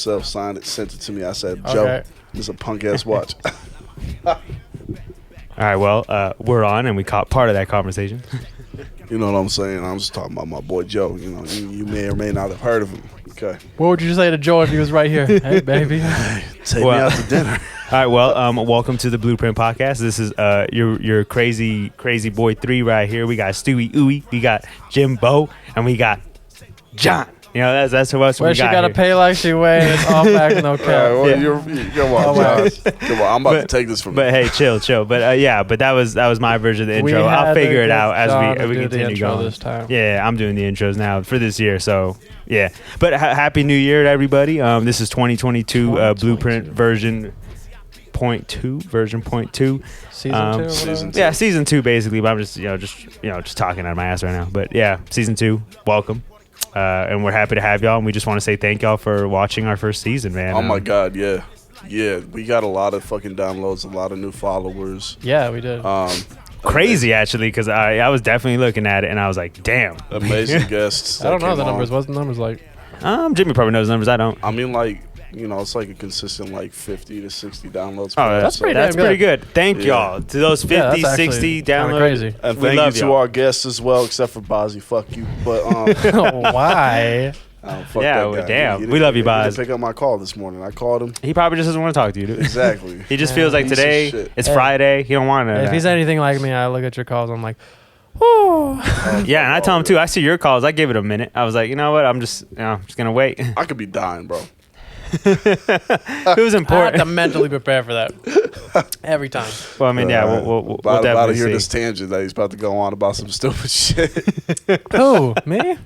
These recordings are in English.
himself, signed it, sent it to me. I said, Joe, Okay. this is a punk-ass watch. All right, well, we're on, and we caught part of that conversation. You know what I'm saying? I'm just talking about my boy Joe. You know, you may or may not have heard of him. Okay. What would you say to Joe if he was right here? Hey, baby. Take me out to dinner. All right, well, welcome to the Blueprint Podcast. This is your crazy boy 3 right here. We got Stewie Ooey, we got Jimbo, and we got John. You know, that's who else we Where got she got to here. pay like she weighing. It's all back, no cap. All right, Yeah. well, come on, Josh. Come on, I'm about to take this from you. But hey, chill. But but that was my version of the intro. I'll figure it out as we continue going. This time. Yeah, I'm doing the intros now for this year. So yeah, but happy New Year to everybody. This is 2022 Blueprint version point 2. Season 2. Season 2. Yeah, season 2 basically. But I'm just talking out of my ass right now. But yeah, season 2. Welcome. And we're happy to have y'all, and we just want to say thank y'all for watching our first season, man. Oh my God, yeah. Yeah, we got a lot of fucking downloads, a lot of new followers. Yeah, we did. Crazy, actually, because I was definitely looking at it, and I was like, damn. Amazing guests. I don't know that the came numbers. on. What's the numbers like? Jimmy probably knows the numbers. I don't. I mean, like, you know, it's like a consistent, like, 50 to 60 downloads. per Oh, That's episode. pretty That's damn pretty good. good. Thank Yeah. y'all to those 50, Yeah, that's 60 actually kinda downloads. crazy. And We thank you love to y'all. our guests as well, except for Bozzy. Fuck you. But, Why? fuck Yeah, that well, guy. damn. He We love you, didn't Boz. pick up my call this morning. I called him. He probably just doesn't want to talk to you, dude. Exactly. He just feels like Piece of today shit. it's Hey. Friday. He don't want to. If he's anything like me, I look at your calls. I'm like, whoo. Yeah, and I tell him too. I see your calls. I give it a minute. I was like, you know what? I'm just gonna wait. I could be dying, bro. It was I have to important. mentally prepare for that every time. Well, I mean, yeah, we'll about to definitely hear see. this tangent that he's about to go on about some stupid shit. Who? Me?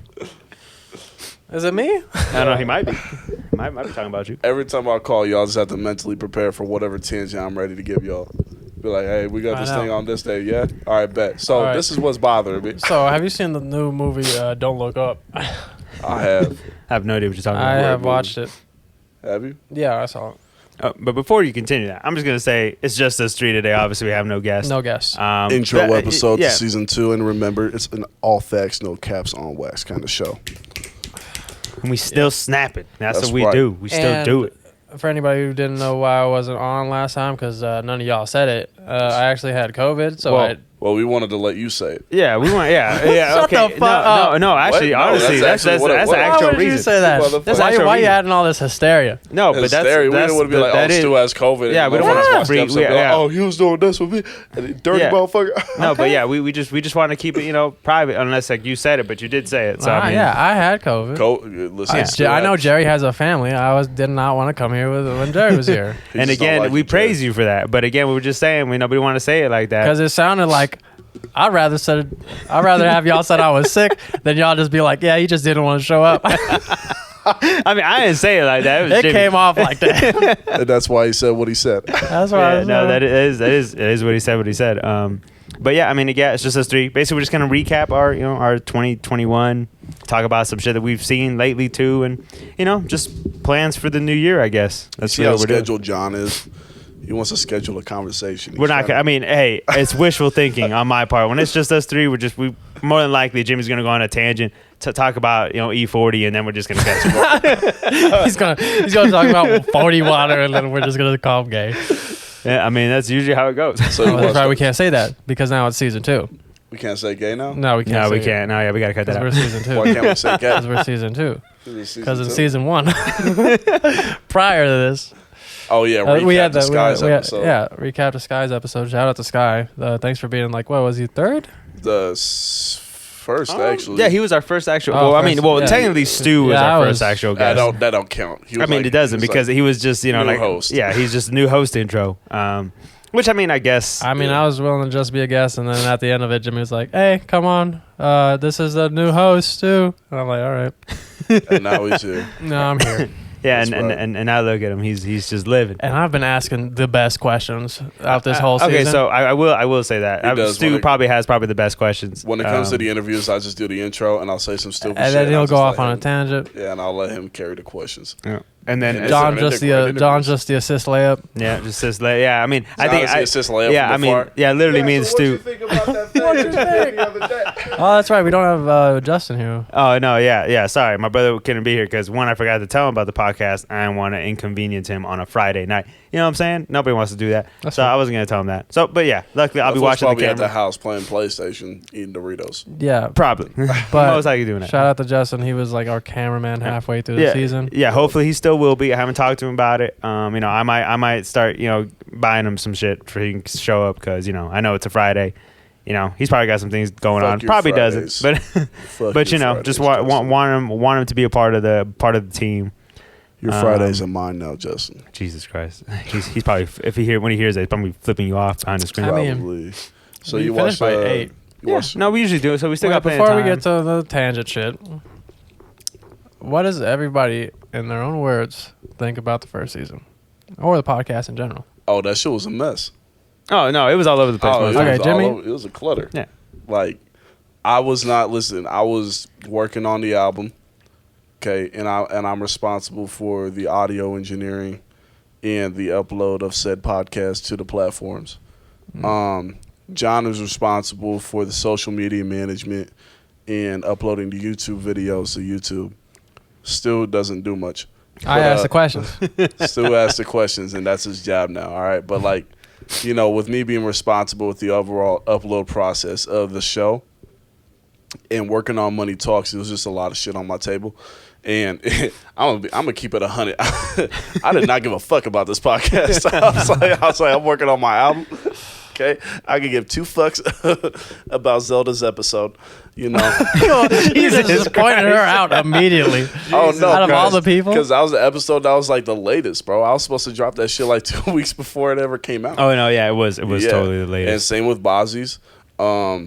Is it me? I don't know. He might be. Might be talking about you. Every time I call, y'all just have to mentally prepare for whatever tangent I'm ready to give y'all. Be like, hey, we got I this know. thing on this day, yeah? All right, bet. So All right. this is what's bothering me. So, have you seen the new movie Don't Look Up? I have. I have no idea what you're talking I about. have movie. watched it. Have you? Yeah, I saw it. But before you continue that, I'm just gonna say it's just us 3 today. Obviously, we have no guests. No guess. Intro but, episode yeah. to season 2. And remember, it's an all facts, no caps on wax kind of show. And we still snapping. That's That's what we right. do. We still And do it. For anybody who didn't know why I wasn't on last time, because none of y'all said it, I actually had COVID. So Well, we wanted to let you say it. Yeah, we want. Yeah. Shut Okay. the fuck up. No. Actually, What? No, honestly, that's that's actually the what- actual why would reason. you say that? Motherfucker. That's Why actual you reason. adding all this hysteria? No, but Hysteria. We didn't want to be like, that oh, is- Stu has COVID. Yeah, we don't want wanna to watch the freak- episode. Be like, yeah. oh, he was doing this with me. Dirty Yeah. motherfucker. No, but yeah, we just want to keep it, private, unless like you said it, but you did say it. So I mean, Yeah, I had COVID. Listen, I know Jerry has a family. Did not want to come here when Jerry was here He And just don't again, like we you, praise Jerry. you for that. But again, we were just saying nobody want to say it like that. because it sounded like I'd rather have y'all said I was sick than y'all just be like, yeah, he just didn't want to show up. I mean, I didn't say it like that. It, was It Jimmy. came off like that. And that's why he said what he said. That's why. Yeah, no, that is what he said. What he said. But yeah, I mean, yeah, it's just us 3. Basically, we're just gonna recap our 2021, talk about some shit that we've seen lately too, and just plans for the new year. I guess that's See what how we're doing. scheduled John is? He wants to schedule a conversation. We're not. I mean, hey, it's wishful thinking on my part. When it's just us 3, we more than likely Jimmy's gonna go on a tangent to talk about E40, and then we're just gonna catch him. he's gonna talk about 40 water, and then we're just gonna call him gay. Yeah, I mean that's usually how it goes. So he That's wants right. to- We can't say that because now it's season 2. we can't say gay now? No, we can't. No, say we it can't. No, yeah, we gotta cut that Because we're out. season 2. Why can't we say gay? Because we're season 2. Because in two? season 1, prior to this, Oh, yeah. Recap we had the Skies episode. recap the Skies episode. Shout out to Sky. Thanks for being like, what was he, 3rd? The first, actually. Yeah, he was our first actual. Oh, well, I first- mean, yeah. technically Stu was Yeah, I our was- first actual That guest. don't count. He I was mean, like- it doesn't he was because like, he was just new like host. Yeah, he's just new host intro. Which I mean, I guess. I mean, I was willing to just be a guest, and then at the end of it, Jimmy was like, hey, come on. This is a new host, too. And I'm like, all right. And now he's here. No, I'm here. Yeah, That's and, right. and I look at him. He's just living. And I've been asking the best questions out this whole season. Okay, so I will say that He does Stu when it- probably has the best questions When it comes to the interviews, I just do the intro and I'll say some stupid shit. and then I'll he'll just go off let on a him- tangent. Yeah, and I'll let him carry the questions. and then And John It's an John's just the assist layup. yeah, just says yeah. I mean, I think Honestly, assist layup yeah, from I the mean, far. yeah, literally me and so what you Stu. think about that Oh, that's right. We don't have Justin here. Oh no, yeah. Sorry, my brother couldn't be here because one, I forgot to tell him about the podcast. I didn't want to inconvenience him on a Friday night. You know what I'm saying? Nobody wants to do that, That's so right. I wasn't gonna tell him that. So, but yeah, luckily I'll be That fool's watching the probably at the camera. house playing PlayStation, eating Doritos. Yeah. Probably, But most likely doing that. shout out to Justin. He was like our cameraman halfway through the yeah, season. Yeah, hopefully he still will be. I haven't talked to him about it. You know, I might start, you know, buying him some shit for he can show up because, you know, I know it's a Friday. You know, he's probably got some things going Fuck on. your Probably Fridays. doesn't, but you know, just want him to be a part of the team. Your Fridays are mine now, Justin. Jesus Christ, he's probably when he hears that, he's probably flipping you off behind the screen. I mean, Probably. So we you finished watched by 8. You watched, No, we usually do it, so we still Wait, got plenty of before time. we get to the tangent shit, what does everybody, in their own words, think about the first season? Or the podcast in general? Oh, that shit was a mess. Oh no, it was all over the place. Oh, most it of the Okay, was time. Jimmy? all over, it was a clutter. Yeah. Like, I was not listening. I was working on the album. Okay, and I'm responsible for the audio engineering and the upload of said podcast to the platforms. John is responsible for the social media management and uploading the YouTube videos to YouTube. Still doesn't do much. I asked the questions. Still asks the questions, and that's his job now. All right, but like, you know, with me being responsible with the overall upload process of the show and working on Money Talks, it was just a lot of shit on my table. And I'm gonna keep it 100. I did not give a fuck about this podcast. I was like, I'm working on my album. Okay, I could give 2 fucks about Zelda's episode. You know. You just pointed her out immediately. Oh no! Out of all the people? because that was the episode that was like the latest, bro. I was supposed to drop that shit like 2 weeks before it ever came out. Oh no, yeah, it was Yeah. totally the And latest. same with Bozzy's.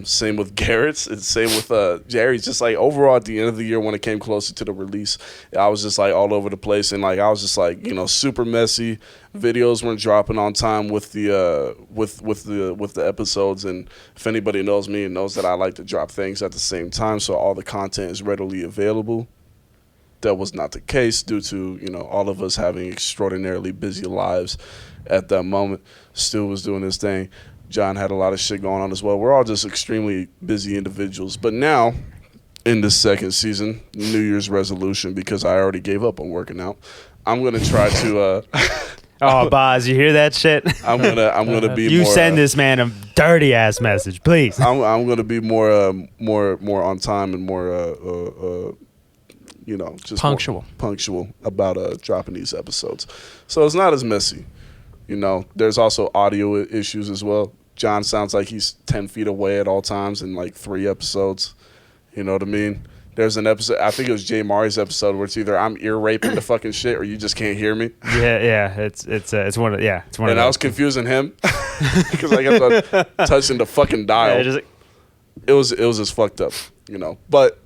Same with Garrett's, and same with Jerry's. Just like overall at the end of the year when it came closer to the release, I was just like all over the place, and like I was just like, you know, super messy. Videos weren't dropping on time with the with the episodes, and if anybody knows me, knows that I like to drop things at the same time, so all the content is readily available. That was not the case due to, you know, all of us having extraordinarily busy lives at that moment. Stu was doing his thing. John had a lot of shit going on as well. We're all just extremely busy individuals. But now, in this second season, New Year's resolution, because I already gave up on working out, I'm gonna try to. Oh, Boz, you hear that shit? I'm gonna be. You more, send this man a dirty ass message, please. I'm gonna be more on time and more you know, just more punctual about dropping these episodes. So it's not as messy. You know, there's also audio issues as well. John sounds like he's 10 feet away at all times in like 3 episodes. You know what I mean? There's an episode, I think it was Jay Mari's episode, where it's either I'm ear raping the fucking shit or you just can't hear me. Yeah, it's one of it's one of And I was confusing him because I kept on touching the fucking dial. Yeah, just like, It was just fucked up, you know. But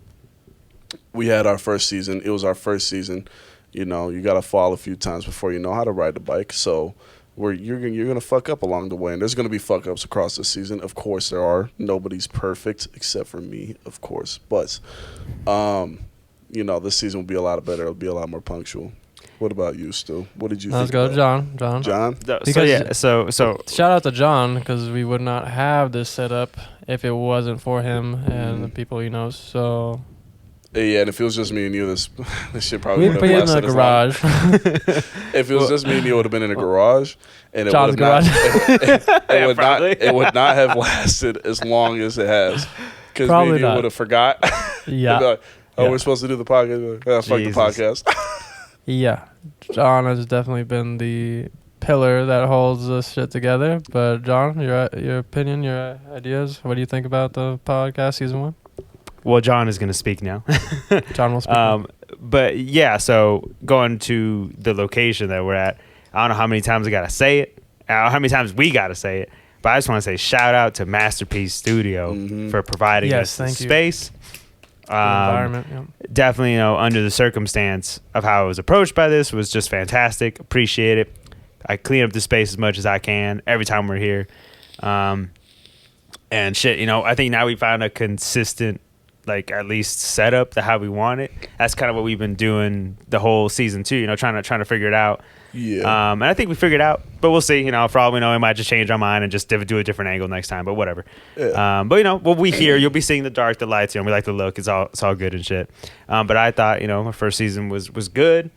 we had our first season. It was our first season. You know, you got to fall a few times before you know how to ride the bike. So you're gonna fuck up along the way, and there's gonna be fuck ups across the season. Of course there are. Nobody's perfect except for me, of course. But you know, this season will be a lot better. It'll be a lot more punctual. What about you, Stu? What did you Let's think? go, about John. John? so Shout out to John, because we would not have this set up if it wasn't for him and the people he knows. So Yeah, and if it was just me and you, this shit probably we'd would be have in the lasted as long. garage. If it was just me and you, it would have been in a garage, and it John's would have not. Yeah, would not. probably. It would not have lasted as long as it has, because me Probably and you not. would have forgot. Yeah. They'd be like, oh, Yeah. we're supposed to do the podcast. Like, fuck the Jesus. podcast. Yeah, John has definitely been the pillar that holds this shit together. But John, your opinion, your ideas, what do you think about the podcast season 1? well, John is gonna speak now. John will speak. But yeah, so going to the location that we're at, I don't know how many times I gotta say it, how many times we gotta say it, but I just want to say shout out to Masterpiece Studio for providing Yes, us the thank you. space. The environment. Yeah. Definitely, you know, under the circumstance of how I was approached by this was just fantastic. Appreciate it. I clean up the space as much as I can every time we're here. And shit, you know, I think now we found a consistent like at least set up to how we want it. That's kind of what we've been doing the whole season 2. You know, trying to figure it out. Yeah. And I think we figured it out, but we'll see. You know, for all we know, we might just change our mind and just do a different angle next time. But whatever. Yeah. But you know, what we hear, you'll be seeing the dark, the lights. You know, we like the look. It's all good and shit. But I thought, you know, our first season was good.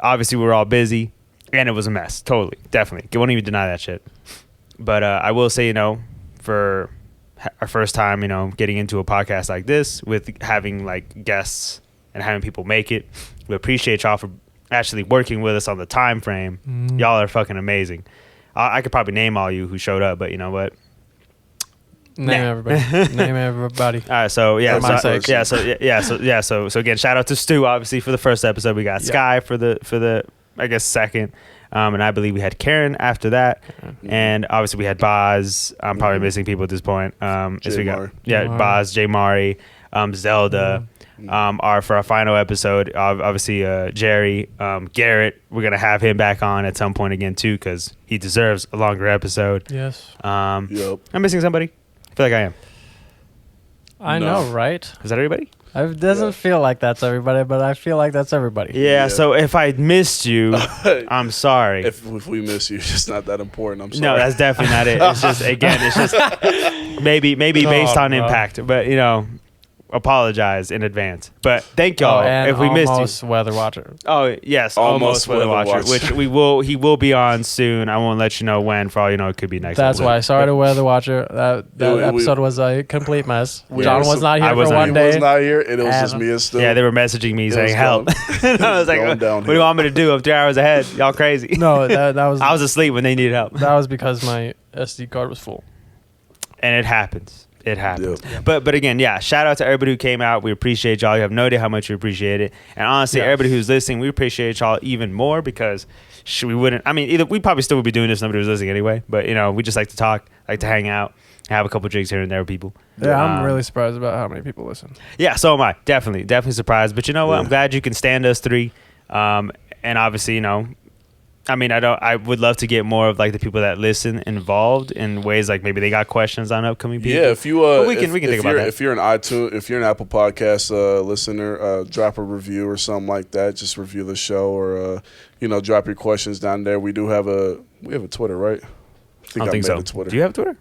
Obviously, we were all busy, and it was a mess. Totally, definitely. Won't even deny that shit. But I will say, you know, for our first time, you know, getting into a podcast like this with having like guests and having people make it, we appreciate y'all for actually working with us on the time frame. Y'all are fucking amazing. I could probably name all you who showed up, but you know what? Name everybody. Name everybody. All right, so yeah, For my so, so again, shout out to Stu, obviously, for the first episode. We got Sky for the I guess second, and I believe we had Karen after that, and obviously we had Boz. I'm probably missing people at this point. So we got Boz, J Mari, Zelda. For our final episode, obviously Jerry, Garrett. We're gonna have him back on at some point again too, because he deserves a longer episode. Yes. Yep. I'm missing somebody. I feel like I am. I know, right? Is that everybody? It doesn't feel like that's everybody, but I feel like that's everybody. Yeah. So if I missed you, I'm sorry. If we miss you, it's just not that important. I'm sorry. No, that's definitely not it. It's just maybe based on impact, but you know. Apologize in advance, but thank y'all if we missed you. Weather Watcher. Oh yes, almost Weather Watcher, which he will be on soon. I won't let you know when. For all you know, it could be next. That's why. Sorry to Weather Watcher. That episode was a complete mess. John was not here for one day. He was not here, and it was just me and Stu. Yeah, they were messaging me saying help. And I was like, "What do you want me to do? I'm 3 hours ahead. Y'all crazy." No, that was. I was asleep when they needed help. That was because my SD card was full. And it happens. It happens. Yep. But again, yeah, shout out to everybody who came out. We appreciate y'all. You have no idea how much we appreciate it. And honestly, everybody who's listening, we appreciate y'all even more because we wouldn't, I mean, either we probably still would be doing this if nobody was listening anyway. But, you know, we just like to talk, like to hang out, have a couple drinks here and there with people. Yeah, I'm really surprised about how many people listen. Yeah, so am I. Definitely surprised. But you know what? I'm glad you can stand us 3. And obviously, you know, I mean, I would love to get more of like the people that listen involved in ways like maybe they got questions on upcoming people. Yeah, if you we can think about that. If you're an iTunes, if you're an Apple Podcast listener, drop a review or something like that. Just review the show or you know, drop your questions down there. We have a Twitter, right? I don't think so. Do you have Twitter?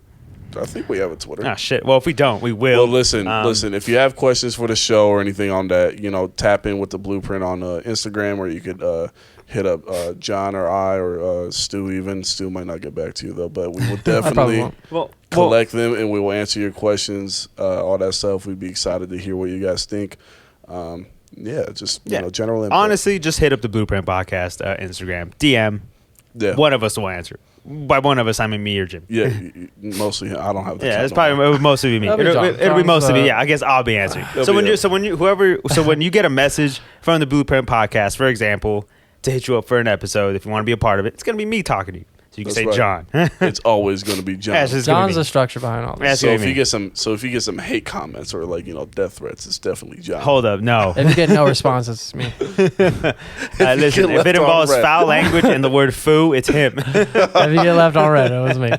I think we have a Twitter. Ah, shit. Well, if we don't, we will. Well, listen. If you have questions for the show or anything on that, you know, tap in with the Blueprint on Instagram, or you could hit up John or I or Stu. Even Stu might not get back to you though, but we will definitely collect them and we will answer your questions. All that stuff. We'd be excited to hear what you guys think. You know, general input. Honestly, just hit up the Blueprint Podcast Instagram DM. Yeah. One of us will answer. By one of us, I mean me or Jim. Yeah, mostly. I don't have the time. Yeah, it's probably mostly be me. It'll be mostly me. Yeah, I guess I'll be answering. So when you get a message from the Blueprint Podcast, for example, to hit you up for an episode, if you want to be a part of it, it's gonna be me talking to you. So you can say John. It's always going to be John. Yeah, John's the structure behind all this. So if you get some hate comments or like, you know, death threats, it's definitely John. Hold up, no. If you get no response, it's me. Listen, if it involves foul language and the word "foo," it's him. If you get left on red, it was me.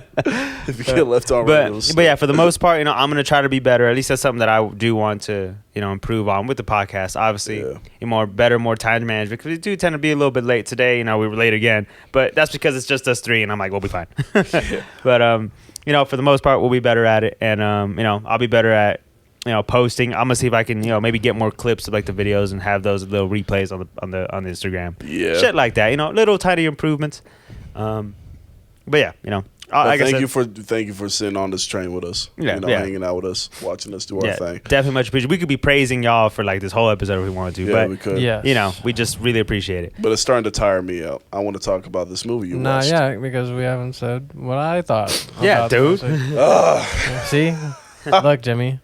If you get left on red, but yeah, for the most part, you know, I'm gonna try to be better. At least that's something that I do want to, you know, improve on with the podcast. Obviously, more time management, because we do tend to be a little bit late today. You know, we were late again, but that's because it's just us 3, and I'm like, we'll be fine. But you know, for the most part, we'll be better at it, and you know, I'll be better at, you know, posting. I'm gonna see if I can, you know, maybe get more clips of like the videos and have those little replays on the Instagram. Yeah, shit like that. You know, little tiny improvements. But yeah, you know. Thank you for sitting on this train with us. Yeah, you know, hanging out with us, watching us do our thing. Definitely much appreciated. We could be praising y'all for like this whole episode if we wanted to, but we could. Yes. You know, we just really appreciate it. But it's starting to tire me out. I want to talk about this movie you watched. Not yet, because we haven't said what I thought. Yeah, dude. See, look, Jimmy,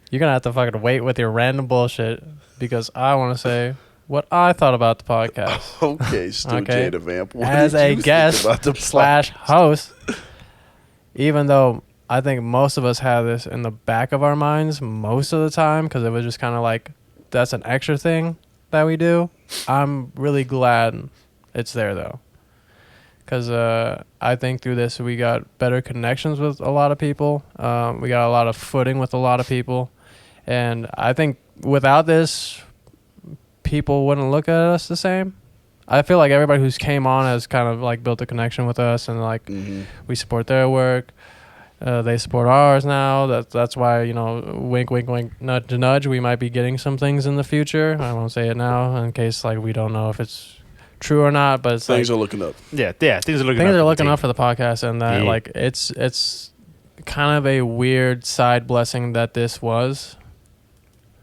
you're gonna have to fucking wait with your random bullshit because I want to say what I thought about the podcast. Okay, Stu Jada Vamp. As a guest / host. Even though I think most of us have this in the back of our minds most of the time because it was just kind of like, that's an extra thing that we do. I'm really glad it's there, though. Because I think through this we got better connections with a lot of people. We got a lot of footing with a lot of people. And I think without this, people wouldn't look at us the same. I feel like everybody who's came on has kind of like built a connection with us, and like we support their work. They support ours now. That's why, you know, wink, wink, wink, nudge, nudge. We might be getting some things in the future. I won't say it now in case like we don't know if it's true or not. But it's things are looking up. Yeah, things are looking. Things up are looking up for the podcast, and that Yeah. like it's kind of a weird side blessing that this was.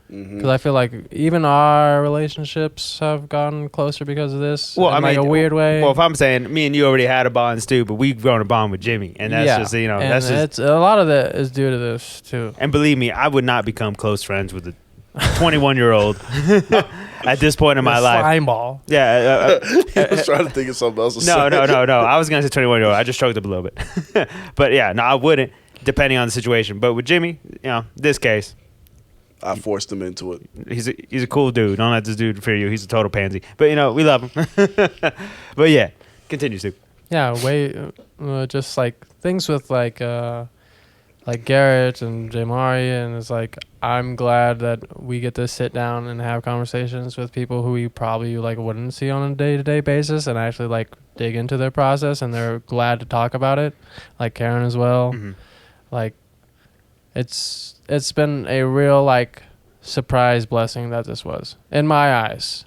Because I feel like even our relationships have gotten closer because of this. Well, in I like mean, a weird way. Well, if I'm saying me and you already had a bond, too, but we've grown a bond with Jimmy, and that's just, you know, and that's just. it's a lot of that is due to this too. And believe me, I would not become close friends with a 21-year-old at this point in my life. Slime ball. Yeah. I was trying to think of something else to say. No. I was gonna say 21-year-old. I just choked up a little bit, but yeah, no, I wouldn't, depending on the situation. But with Jimmy, you know, this case. I forced him into it. He's a cool dude. Don't let this dude fear you. He's a total pansy. But, you know, we love him. But, yeah. Continue, Stu. Yeah, just like things with like Garrett and Jamari, and it's like I'm glad that we get to sit down and have conversations with people who we probably like wouldn't see on a day-to-day basis, and actually like dig into their process, and they're glad to talk about it, like Karen as well. Mm-hmm. Like it's been a real like surprise blessing that this was in my eyes,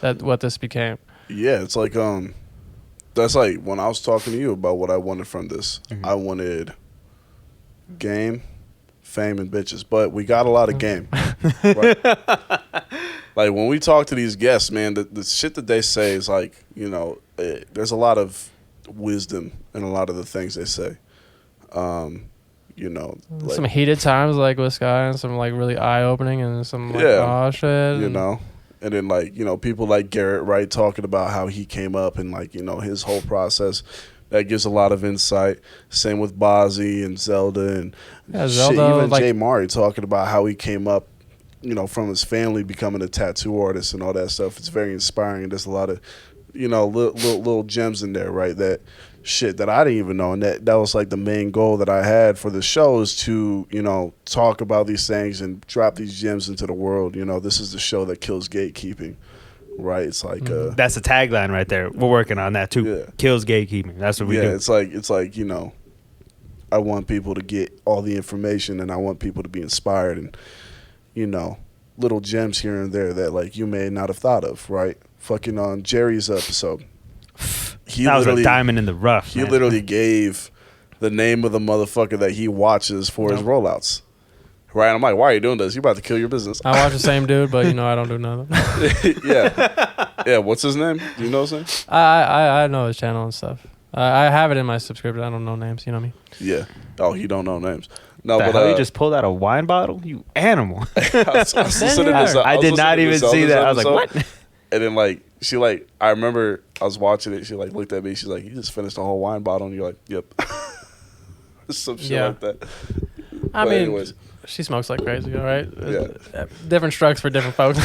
that what this became. Yeah, it's like that's like when I was talking to you about what I wanted from this. I wanted game, fame, and bitches, but we got a lot of game. Right? Like when we talk to these guests, man, the shit that they say is like, you know, there's a lot of wisdom in a lot of the things they say. You know, like, some heated times like with Sky, and some like really eye-opening, and some like oh shit, you know. And then, like, you know, people like Garrett, right, talking about how he came up and, like, you know, his whole process. That gives a lot of insight. Same with Bozzy and Zelda and Zelda, even like, Jay Mari talking about how he came up, you know, from his family becoming a tattoo artist and all that stuff. It's very inspiring. There's a lot of, you know, little gems in there, right, that shit that I didn't even know. And that was, like, the main goal that I had for the show is to, you know, talk about these things and drop these gems into the world. You know, this is the show that kills gatekeeping, right? It's like that's the tagline right there. We're working on that too. Yeah. Kills gatekeeping. That's what we do. Yeah, it's like, you know, I want people to get all the information, and I want people to be inspired, and, you know, little gems here and there that, like, you may not have thought of, right? Fucking on Jerry's episode. That was a diamond in the rough. He man. literally gave the name of the motherfucker that he watches for his rollouts. Right? I'm like, why are you doing this? You're about to kill your business. I watch the same dude, but you know I don't do nothing. Yeah. What's his name? Do you know his name? I know his channel and stuff. I have it in my subscription. I don't know names. You know me. Yeah. Oh, he don't know names. No, The but hell you just pulled out a wine bottle? You animal. I did not even see that. I was like, what? And then, like, she, like, I remember I was watching it. She, like, looked at me. She's like, you just finished a whole wine bottle. And you're like, yep. Some shit like that. I mean, anyways. she smokes like crazy, all right? Yeah. Different strokes for different folks.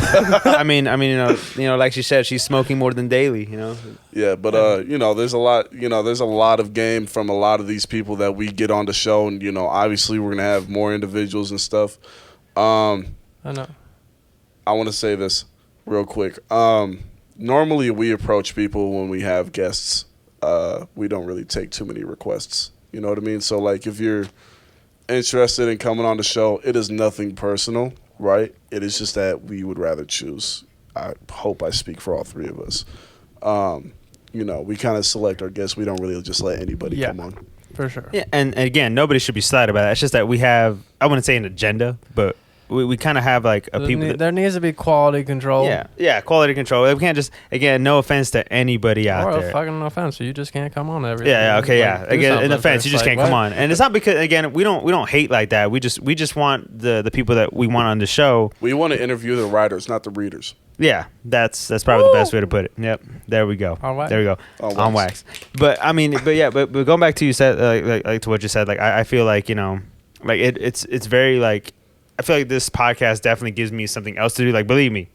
I mean, you know, like she said, she's smoking more than daily. You know. Yeah, but you know, there's a lot of game from a lot of these people that we get on the show, and, you know, obviously we're gonna have more individuals and stuff. I know. I want to say this real quick. Normally we approach people when we have guests. We don't really take too many requests. You know what I mean? So, like, if you're interested in coming on the show, it is nothing personal, right? It is just that we would rather choose. I hope I speak for all three of us. You know, we kind of select our guests. We don't really just let anybody come on. For sure. Yeah, and again, nobody should be slighted about that. It's just that we have, I wouldn't say an agenda, but we kind of have like a people. There needs to be quality control. Yeah, quality control. We can't just, again, no offense to anybody out or there. a fucking offense, so you just can't come on every. Okay. Like, Again, an offense, you just can't come on, and it's not because, again, we don't hate like that. We just want the people that we want on the show. We want to interview the writers, not the readers. Yeah, that's probably the best way to put it. Yep, there we go. On wax. There we go. On wax. But I mean, but going back to you said like to what you said, like I feel like, you know, like it's very like, I feel like this podcast definitely gives me something else to do. Like, believe me,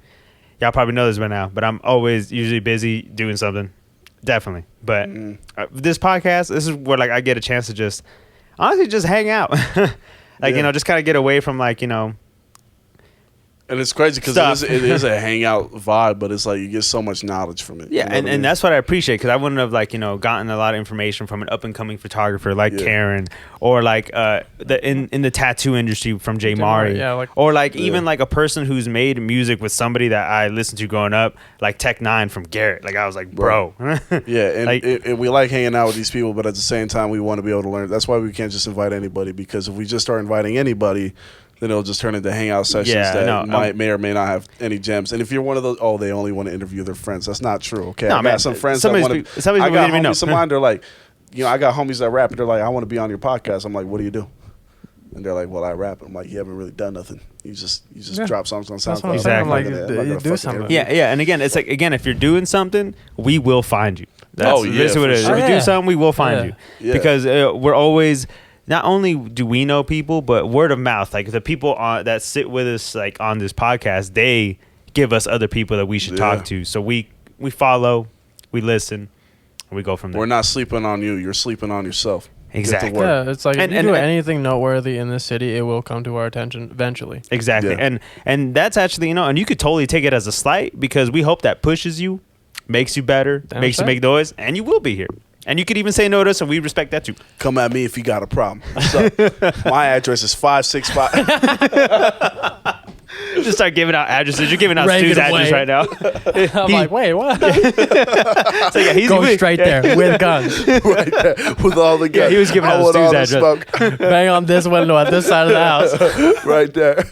y'all probably know this by now, but I'm always usually busy doing something. Definitely. But this podcast, this is where, like, I get a chance to just honestly just hang out. You know, just kind of get away from, like, you know, And it's crazy because it is a hangout vibe, but it's like you get so much knowledge from it. Yeah, you know what I mean? and that's what I appreciate, because I wouldn't have gotten a lot of information from an up and coming photographer like Karen, or like in the tattoo industry from Jay Mari, or even like a person who's made music with somebody that I listened to growing up, like Tech Nine from Garrett. Like I was like, bro. Yeah, and, like, and we like hanging out with these people, but at the same time, we want to be able to learn. That's why we can't just invite anybody, because if we just start inviting anybody, then it'll just turn into hangout sessions may or may not have any gems. And if you're one of those, they only want to interview their friends. That's not true. Okay, I got some friends that want to. I got homies of mine. They're like, I got homies that rap, and they're like, I want to be on your podcast. I'm like, what do you do? And they're like, well, I rap. I'm like, you haven't really done nothing. You just drop songs on SoundCloud. Exactly. You do something. Yeah. And again, it's like, if you're doing something, we will find you. That's basically what it is. Sure. If we do something, we will find you. Yeah. Because we're always. Not only do we know people, but word of mouth. Like the people that sit with us, like on this podcast, they give us other people that we should talk to. So we follow, we listen, and we go from there. We're not sleeping on you. You're sleeping on yourself. Exactly. Yeah, it's like if you do anything noteworthy in this city, it will come to our attention eventually. Exactly. Yeah. And that's actually, and you could totally take it as a slight, because we hope that pushes you, makes you better, makes you make noise, and you will be here. And you could even say no to us, and we respect that too. Come at me if you got a problem. So, my address is 565. Just start giving out addresses. You're giving out Stu's address right now. I'm like, wait, what? So he's go straight there with guns. Right there, with all the guns. Yeah, he was giving out Stu's address. Bang on this window at this side of the house. Right there.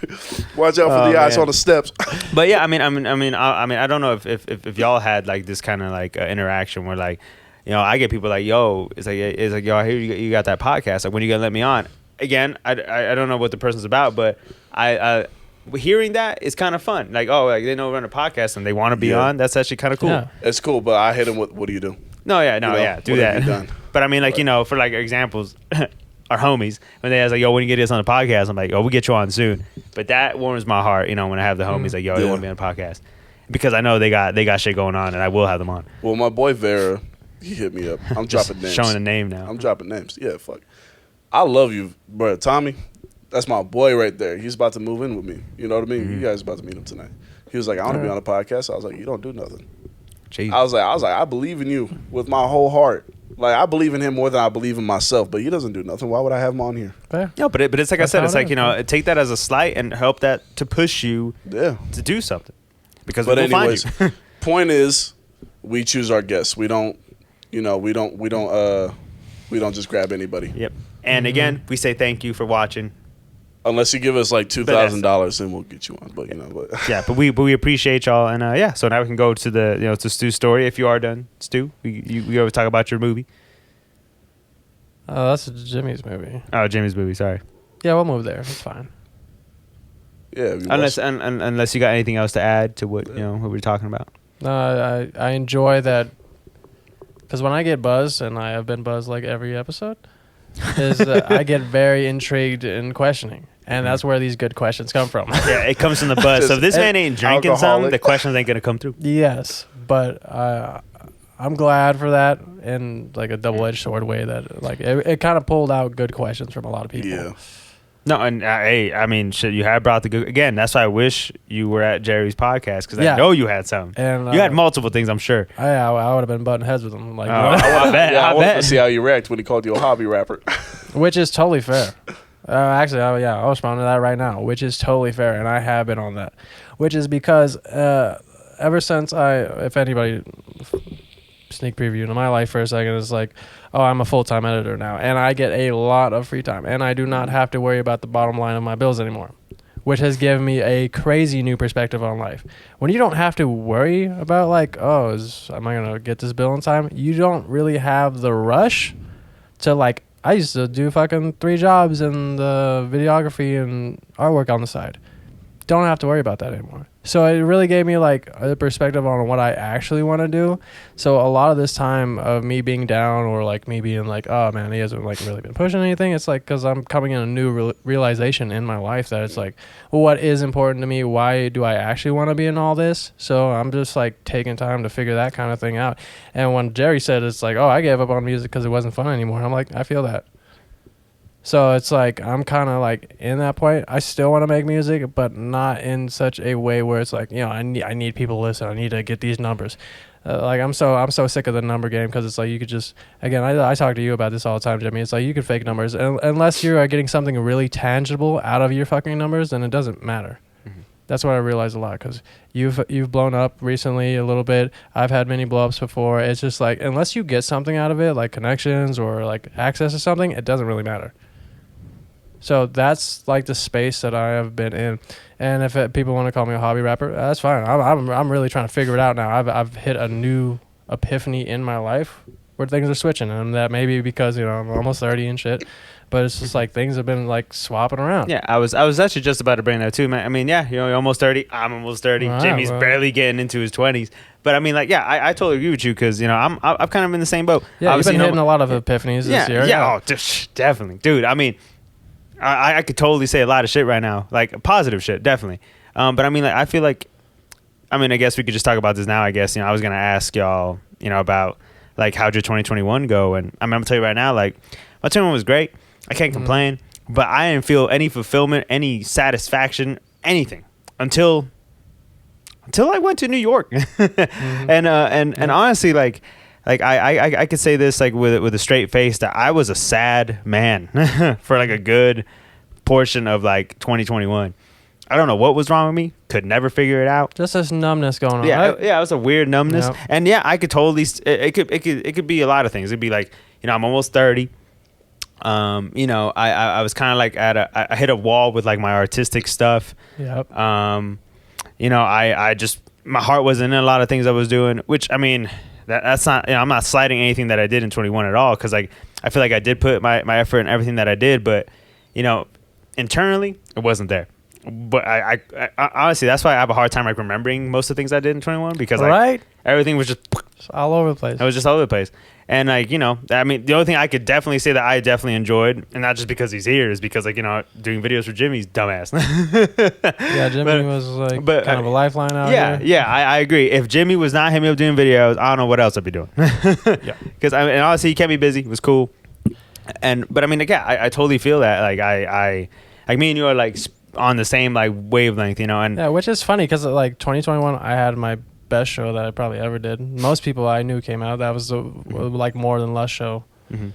Watch out for the ice on the steps. But yeah, I mean, I don't know if y'all had like this kind of like interaction where like, I get people like, yo, it's like, yo, I hear you got that podcast. Like, when you gonna let me on? Again, I don't know what the person's about, but I hearing that is kind of fun. Like, they know we're on a podcast and they want to be on. That's actually kind of cool. Yeah. It's cool, but I hit them with, what do you do? Do that. But I mean, like, for like examples, our homies, when they ask like, yo, when you get this on the podcast, I'm like, we'll get you on soon. But that warms my heart, when I have the homies like, yo, they want to be on a podcast, because I know they got shit going on, and I will have them on. Well, my boy Vera, he hit me up. I'm dropping names. Showing a name now. I'm dropping names. Yeah, fuck. I love you, bro. Tommy, that's my boy right there. He's about to move in with me. You know what I mean? Mm-hmm. You guys about to meet him tonight. He was like, I want to be on a podcast. I was like, you don't do nothing. Jeez. I was like, I believe in you with my whole heart. Like, I believe in him more than I believe in myself, but he doesn't do nothing. Why would I have him on here? Fair. Yeah, but it's like I said, it's like, take that as a slight and help that to push you to do something. Because we'll find you. Point is, we choose our guests. We don't just grab anybody. Yep. And again, we say thank you for watching. Unless you give us like $2,000, then we'll get you on. But yeah, but we appreciate y'all, and so now we can go to the to Stu's story. If you are done, Stu, we always talk about your movie. Oh, that's Jimmy's movie. Oh, Jimmy's movie. Sorry. Yeah, we'll move there. It's fine. Yeah. Unless you got anything else to add to what what we're talking about. No, I enjoy that, because when I get buzzed, and I have been buzzed like every episode, is I get very intrigued and questioning. And that's where these good questions come from. Yeah, it comes from the buzz. So if this man ain't drinking something, the questions ain't going to come through. Yes, but I'm glad for that, in like a double-edged sword way, that like it kind of pulled out good questions from a lot of people. Yeah. No, and hey, I mean, shit, you had brought the good. Again, that's why I wish you were at Jerry's podcast, because I know you had some. And you had multiple things, I'm sure. I would have been butting heads with him. Like, I bet. I wanted to see how you react when he called you a hobby rapper. Which is totally fair. Actually, I'll respond to that right now, which is totally fair, and I have been on that. Which is because ever since if anybody sneak preview into my life for a second, is like, I'm a full-time editor now, and I get a lot of free time, and I do not have to worry about the bottom line of my bills anymore, which has given me a crazy new perspective on life. When you don't have to worry about like, am I going to get this bill in time? You don't really have the rush to like, I used to do fucking 3 jobs and the videography and artwork on the side. Don't have to worry about that anymore. So it really gave me like a perspective on what I actually want to do. So a lot of this time of me being down, or like me being like, oh man, he hasn't like really been pushing anything, it's like because I'm coming in a new realization in my life that it's like, well, what is important to me? Why do I actually want to be in all this? So I'm just like taking time to figure that kind of thing out. And when Jerry said it's like, I gave up on music because it wasn't fun anymore, I'm like, I feel that. So it's like I'm kind of like in that point. I still want to make music, but not in such a way where it's like, I need people to listen. I need to get these numbers. Like I'm so sick of the number game, because it's like you could just, again, I talk to you about this all the time, Jimmy. It's like you could fake numbers, and unless you are getting something really tangible out of your fucking numbers, then it doesn't matter. That's what I realized a lot, because you've blown up recently a little bit. I've had many blow-ups before. It's just like, unless you get something out of it, like connections or like access to something, it doesn't really matter. So that's like the space that I have been in. And if people want to call me a hobby rapper, that's fine. I'm really trying to figure it out now. I've hit a new epiphany in my life where things are switching, and that may be because I'm almost 30 and shit. But it's just like things have been like swapping around. Yeah, I was actually just about to bring that too, man. I mean, yeah, you're almost 30. I'm almost 30. Right, Jimmy's barely getting into his 20s. But I mean, like, yeah, I totally agree with you, because I've kind of in the same boat. Yeah, Obviously, you've been hitting a lot of epiphanies this year. Yeah, oh, definitely, dude. I mean, I could totally say a lot of shit right now, like positive shit, definitely. But I mean, like, I feel like, I guess we could just talk about this now. I guess I was gonna ask y'all, about like how'd your 2021 go, and I'm gonna tell you right now, like my 2021 was great. I can't complain, but I didn't feel any fulfillment, any satisfaction, anything until I went to New York, and honestly, like I could say this like with a straight face that I was a sad man for like a good portion of like 2021. I don't know what was wrong with me. Could never figure it out. Just this numbness going on. Yeah, right? yeah, it was a weird numbness, Yep. and yeah, I could totally. It could be a lot of things. It'd be like I'm almost 30. I was kind of like I hit a wall with like my artistic stuff. Yep. I just, my heart wasn't in a lot of things I was doing, which I mean, that's not, I'm not slighting anything that I did in 21 at all. Cause like, I feel like I did put my effort in everything that I did, but internally it wasn't there. But I honestly, that's why I have a hard time like remembering most of the things I did in 21, because like everything was just it's all over the place. It was just all over the place. And like, I mean, the only thing I could definitely say that I definitely enjoyed, and not just because he's here, is because like, doing videos for Jimmy's dumbass. Yeah, Jimmy was like kind of a lifeline out here. Yeah, I agree. If Jimmy was not hitting me up doing videos, I don't know what else I'd be doing. Yeah. Because and honestly, he kept me busy. It was cool. But I mean, like, yeah, I totally feel that. Like I like me and you are like on the same like wavelength, and yeah, which is funny because like 2021, I had my best show that I probably ever did. Most people I knew came out. That was the like More Than Less show. Mm-hmm.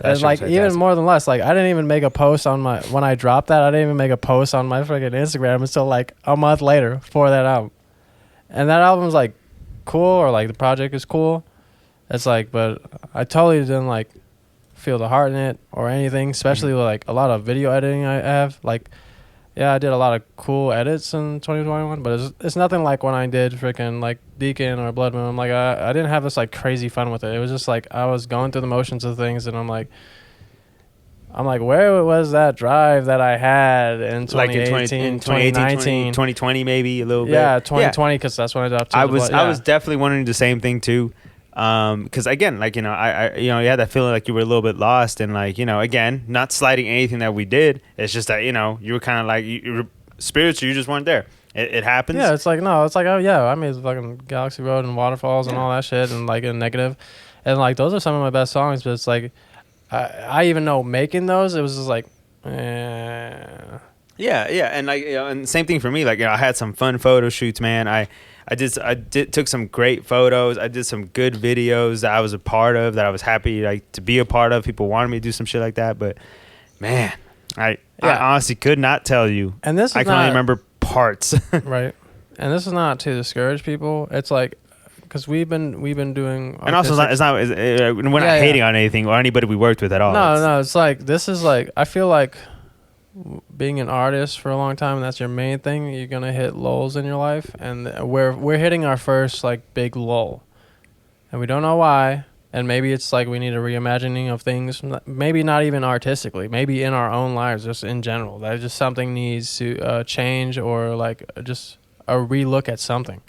And like even More Than Less, like I didn't even make a post on my, when I dropped that, I didn't even make a post on my freaking Instagram until like a month later for that album. And that album's like cool, or like the project is cool. It's like, but I totally didn't like feel the heart in it or anything, especially with like a lot of video editing I have. Like, yeah, I did a lot of cool edits in 2021, but it's nothing like when I did freaking like Deacon or Blood Moon. Like I didn't have this like crazy fun with it. It was just like I was going through the motions of things, and I'm like, where was that drive that I had in 2018, 2019, 2020 maybe a little bit. Yeah, 2020, because that's when I dropped. I was definitely wondering the same thing too. Because again, like, I you had that feeling like you were a little bit lost, and like, again, not slighting anything that we did. It's just that, you were kind of like, you were spiritual, you just weren't there. It happens. Yeah, it's like, oh yeah, I made fucking Galaxy Road and Waterfalls and all that shit, and like a negative, and like those are some of my best songs. But it's like, I even know making those, it was just like, Yeah, and like, and same thing for me. Like, I had some fun photo shoots, man. I took some great photos. I did some good videos that I was a part of, that I was happy like to be a part of. People wanted me to do some shit like that, but man, I honestly could not tell you. And this is I can only remember parts. Right. And this is not to discourage people. It's like, because we've been doing, and also we're not hating on anything or anybody we worked with at all. No, it's like, this is like, I feel like being an artist for a long time, and that's your main thing, you're gonna hit lulls in your life, and we're hitting our first like big lull, and we don't know why. And maybe it's like we need a reimagining of things, maybe not even artistically, maybe in our own lives, just in general, that just something needs to change, or like just a relook at something.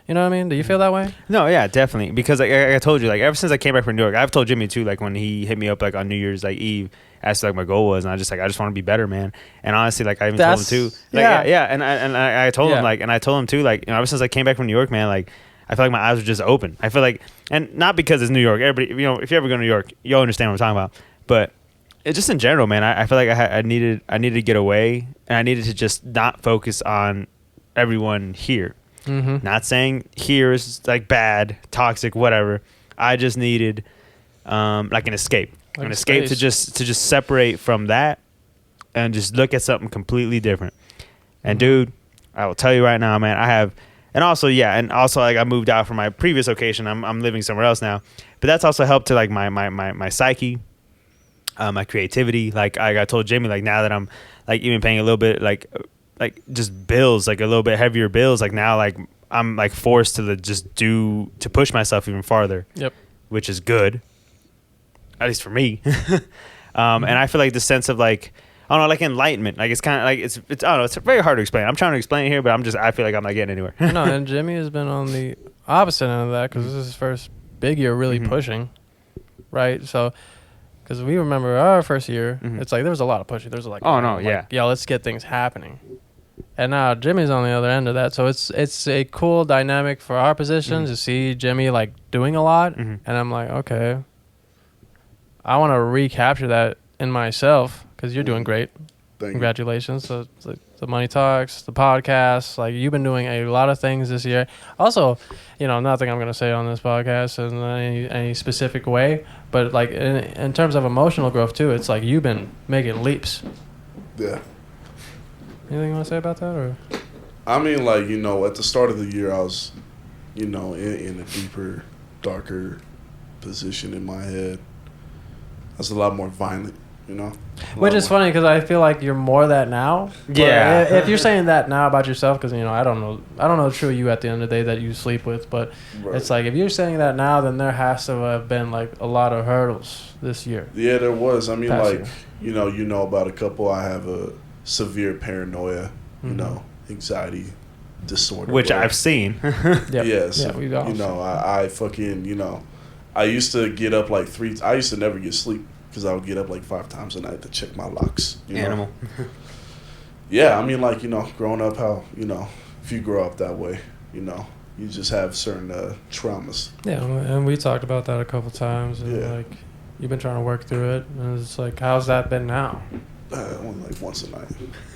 You know what I mean? Do you feel that way? No, yeah, definitely. Because like I told you, like ever since I came back from New York, I've told Jimmy too, like when he hit me up like on New Year's like Eve, asked like my goal was, and I just want to be better, man. And honestly, like I even told him too. Like, and I told him like, and I told him too, like, ever since I came back from New York, man, like I feel like my eyes were just open. I feel like, and not because it's New York. Everybody, if you ever go to New York, you'll understand what I'm talking about. But it just in general, man, I feel like I needed to get away, and I needed to just not focus on everyone here. Mm-hmm. Not saying here is like bad, toxic, whatever. I just needed like an escape, Like an escape to just separate from that and just look at something completely different. And dude, I will tell you right now, man, I have, and also like I moved out from my previous location. I'm living somewhere else now, but that's also helped to like my psyche, my creativity. Like I told Jamie, like now that I'm like even paying a little bit like just bills, like a little bit heavier bills, like now like I'm like forced to push myself even farther. Yep. Which is good, at least for me. And I feel like the sense of like, I don't know, like enlightenment. Like it's kind of like it's I don't know. It's very hard to explain. I'm trying to explain it here, but I feel like I'm not getting anywhere. No, and Jimmy has been on the opposite end of that because this is his first big year really pushing, right? So, because we remember our first year, it's like there was a lot of pushing. There's like, yeah, let's get things happening. And now Jimmy's on the other end of that, so it's a cool dynamic for our positions to see Jimmy like doing a lot, and I'm like, okay, I want to recapture that in myself because you're doing great. Congratulations. So it's like the Money Talks, the podcast, like you've been doing a lot of things this year. Also, nothing I'm going to say on this podcast in any specific way, but like in terms of emotional growth too, it's like you've been making leaps. Yeah. Anything you want to say about that? Or? I mean, like, at the start of the year, I was, in a deeper, darker position in my head. I was a lot more violent, Which is funny because I feel like you're more that now. Yeah. If you're saying that now about yourself, because I don't know the true you at the end of the day that you sleep with, but it's like if you're saying that now, then there has to have been like a lot of hurdles this year. Yeah, there was. I mean, Past like year. About a couple. I have a severe paranoia, anxiety disorder, which I've seen. Yep. Yes. Yeah, we've all I fucking I used to get up like I used to never get sleep. Because I would get up like 5 times a night to check my locks. Animal. Yeah, I mean, like, growing up, how, if you grow up that way, you just have certain traumas. Yeah, and we talked about that a couple times. And like, you've been trying to work through it. And it's like, how's that been now? Only like once a night.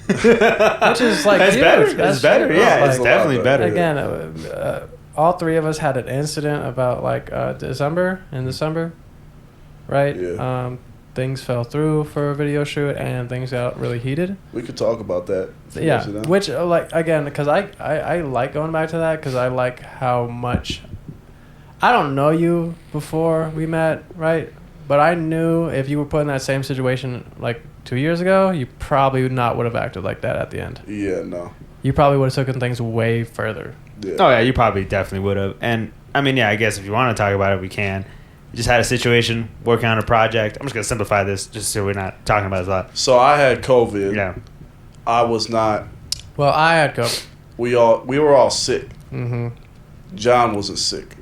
Which is like, that's huge. better. That's better. Yeah, like, it's definitely better. Again, all three of us had an incident about like December, right? Yeah. Things fell through for a video shoot and things got really heated. We could talk about that. Yeah, which like again, because I like going back to that because I like how much I don't know you before we met, right? But I knew if you were put in that same situation like 2 years ago, you probably would have acted like that at the end. Yeah, no. You probably would have taken things way further. Yeah. Oh yeah, you probably definitely would have. And I mean, yeah, I guess if you want to talk about it, we can. Just had a situation, working on a project. I'm just going to simplify this just so we're not talking about it a lot. So I had COVID. Yeah. I was not. Well, I had COVID. We were all sick. Mm-hmm. John wasn't sick.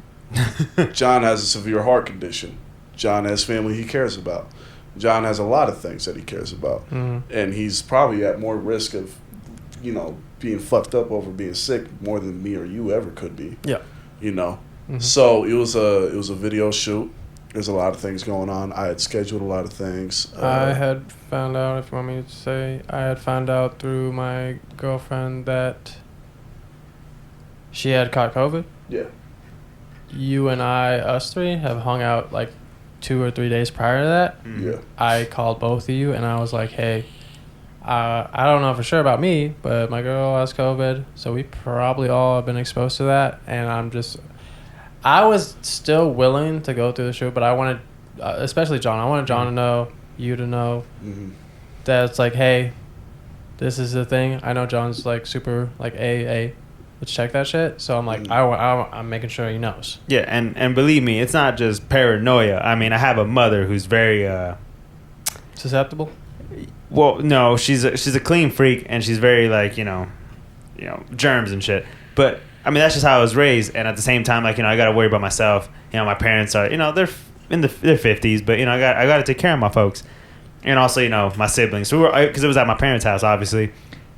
John has a severe heart condition. John has family he cares about. John has a lot of things that he cares about. Mm-hmm. And he's probably at more risk of, being fucked up over being sick more than me or you ever could be. Yeah. Mm-hmm. So it was a video shoot. There's a lot of things going on. I had scheduled a lot of things. I had found out, if you want me to say, I had found out through my girlfriend that she had caught COVID. Yeah. You and us three, have hung out like 2 or 3 days prior to that. Yeah. I called both of you and I was like, hey, I don't know for sure about me, but my girl has COVID, so we probably all have been exposed to that. And I was still willing to go through the shoot, but I wanted, especially John, I wanted John to know, you to know, that it's like, hey, this is the thing. I know John's like super like, let's check that shit. So I'm like, I'm making sure he knows. Yeah, and believe me, it's not just paranoia. I mean, I have a mother who's very susceptible. Well, no, she's a clean freak, and she's very like germs and shit. But I mean, that's just how I was raised, and at the same time, like I got to worry about myself. My parents are they're in their 50s, but I got to take care of my folks, and also my siblings. So because it was at my parents' house, obviously,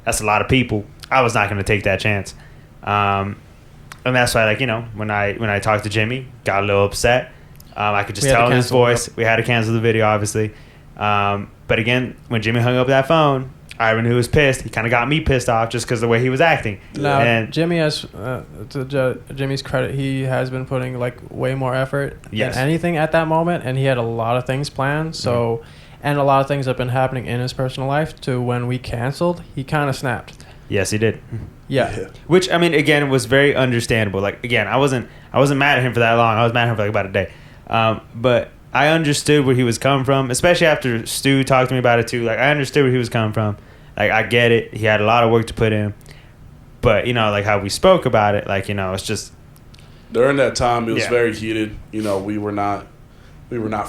that's a lot of people. I was not going to take that chance, and that's why when I talked to Jimmy, got a little upset. I could just tell in his voice. We had to cancel the video, obviously. But again, when Jimmy hung up that phone, I already knew he was pissed. He kind of got me pissed off just because of the way he was acting. Now, And Jimmy has, to Jimmy's credit, he has been putting like way more effort Yes. than anything at that moment, and he had a lot of things planned. So, and a lot of things have been happening in his personal life. To when we canceled, he kind of snapped. yes, he did. Yeah. Which, I mean, again, was very understandable. Like, again, I wasn't mad at him for that long. I was mad at him for like about a day. But I understood where he was coming from, especially after Stu talked to me about it too. Like, I understood where he was coming from. Like, I get it. He had a lot of work to put in. But, you know, like how we spoke about it, like, you know, it's just... During that time, it was Yeah. very heated. You know, we were not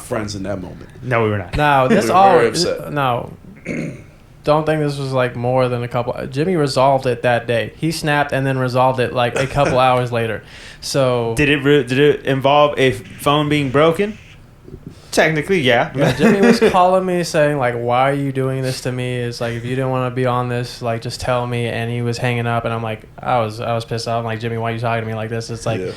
friends in that moment. No, we were not. Now, this We were all... very upset. No. Don't think this was like more than a couple... Jimmy resolved it that day. He snapped and then resolved it like a couple hours later. So... Did it involve a phone being broken? Technically, yeah. Yeah, Jimmy was calling me saying like, "Why are you doing this to me?" It's like, if you didn't want to be on this, like, just tell me. And he was hanging up, and I'm like, I was pissed off. I'm like, Jimmy, why are you talking to me like this? It's like, Yeah.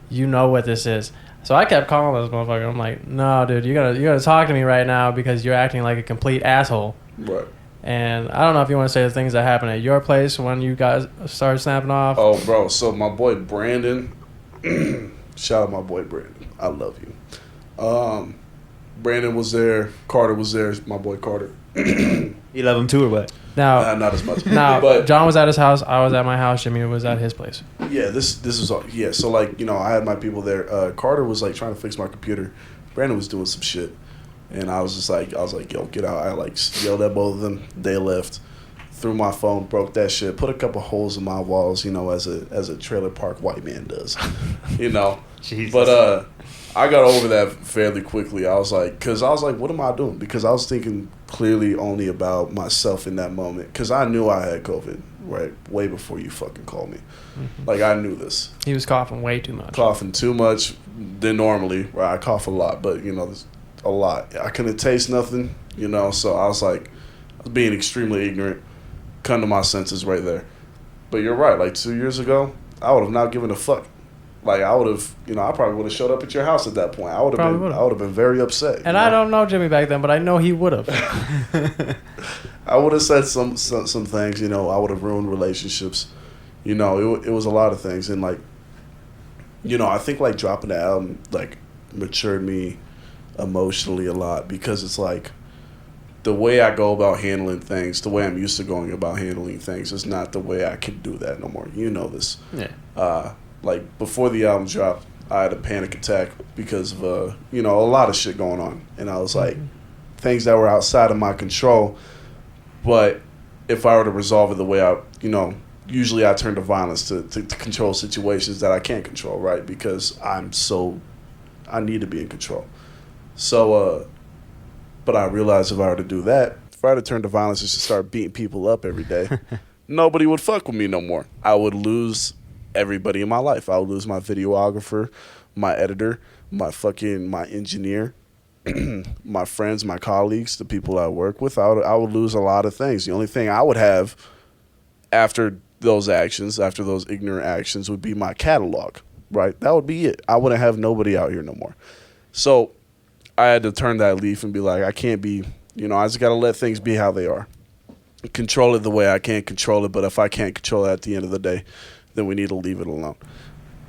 you know what this is. So I kept calling this motherfucker. I'm like, no, dude, you gotta talk to me right now because you're acting like a complete asshole. Right. And I don't know if you want to say the things that happened at your place when you guys started snapping off. Oh, bro. So my boy Brandon, shout out my boy Brandon. I love you. Brandon was there. Carter was there. My boy Carter. You love him too or what? Now, Not as much. now, but John was at his house. I was at my house. Jimmy was at his place. yeah, this was all. Yeah, so like, you know, I had my people there. Carter was like trying to fix my computer. Brandon was doing some shit, and I was like, yo, get out. I like yelled at both of them. They left. Threw my phone, broke that shit, put a couple holes in my walls, you know, as a trailer park white man does, you know. Jesus. But I got over that fairly quickly. I was like, what am I doing? Because I was thinking clearly only about myself in that moment. Because I knew I had COVID, right, way before you fucking called me. Mm-hmm. Like, I knew this. He was coughing way too much. Coughing too much than normally. Right, I cough a lot, but, you know, there's a lot. I couldn't taste nothing, you know, so I was like, I was being extremely ignorant. Come to my senses right there. But you're right. Like 2 years ago, I would have not given a fuck. Like, I would have, you know, I probably would have showed up at your house at that point. I would have been very upset. And I don't know Jimmy back then, but I know he would have. I would have said some things, you know. I would have ruined relationships. You know, it was a lot of things. And, like, you know, I think, like, dropping the album, like, matured me emotionally a lot because it's, like, the way I go about handling things, the way I'm used to going about handling things is not the way I can do that no more. You know this. Yeah. Like, before the album dropped, I had a panic attack because of, you know, a lot of shit going on. And I was like, things that were outside of my control. But if I were to resolve it the way I, you know, usually I turn to violence to control situations that I can't control, right? Because I need to be in control. So, but I realized if I were to do that, if I were to turn to violence and just start beating people up every day, nobody would fuck with me no more. I would lose everybody in my life. I would lose my videographer, my editor, my engineer, my friends, my colleagues, the people I work with. I would lose a lot of things. The only thing I would have after those actions, after those ignorant actions, would be my catalog, right? That would be it. I wouldn't have nobody out here no more. So I had to turn that leaf and be like, I can't be, you know, I just got to let things be how they are. Control it the way I can't control it, but if I can't control it at the end of the day, then we need to leave it alone.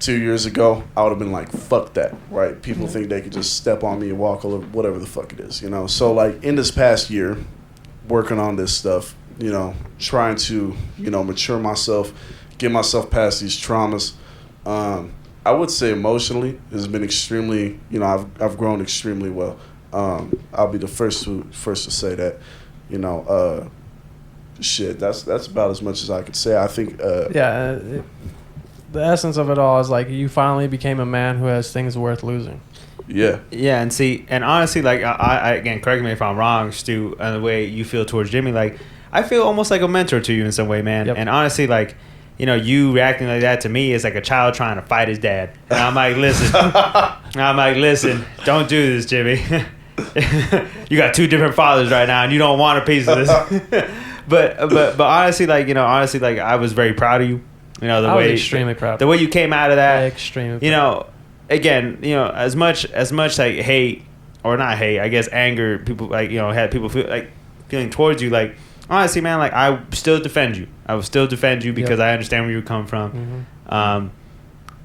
2 years ago, I would have been like, fuck that, right? People think they could just step on me and walk all over, whatever the fuck it is, you know? So, like, in this past year, working on this stuff, you know, trying to, you know, mature myself, get myself past these traumas, I would say emotionally has been extremely, you know, I've grown extremely well. I'll be the first to say that, you know, shit, that's about as much as I could say. I think The essence of it all is like you finally became a man who has things worth losing. Yeah. Yeah, and see, and honestly, like, I again, correct me if I'm wrong, Stu, and the way you feel towards Jimmy, like, I feel almost like a mentor to you in some way, man. Yep. And honestly, like, you know, you reacting like that to me is like a child trying to fight his dad. And I'm like, listen, don't do this, Jimmy. You got two different fathers right now, and you don't want a piece of this. But honestly, like, you know, like, I was very proud of you. You know, I was extremely proud. The way you came out of that, Extremely proud. you know, again, you know, as much like hate or not hate, I guess anger, people like, you know, had people feel like feeling towards you, like, honestly, man, like I still defend you. I will still defend you because I understand where you come from.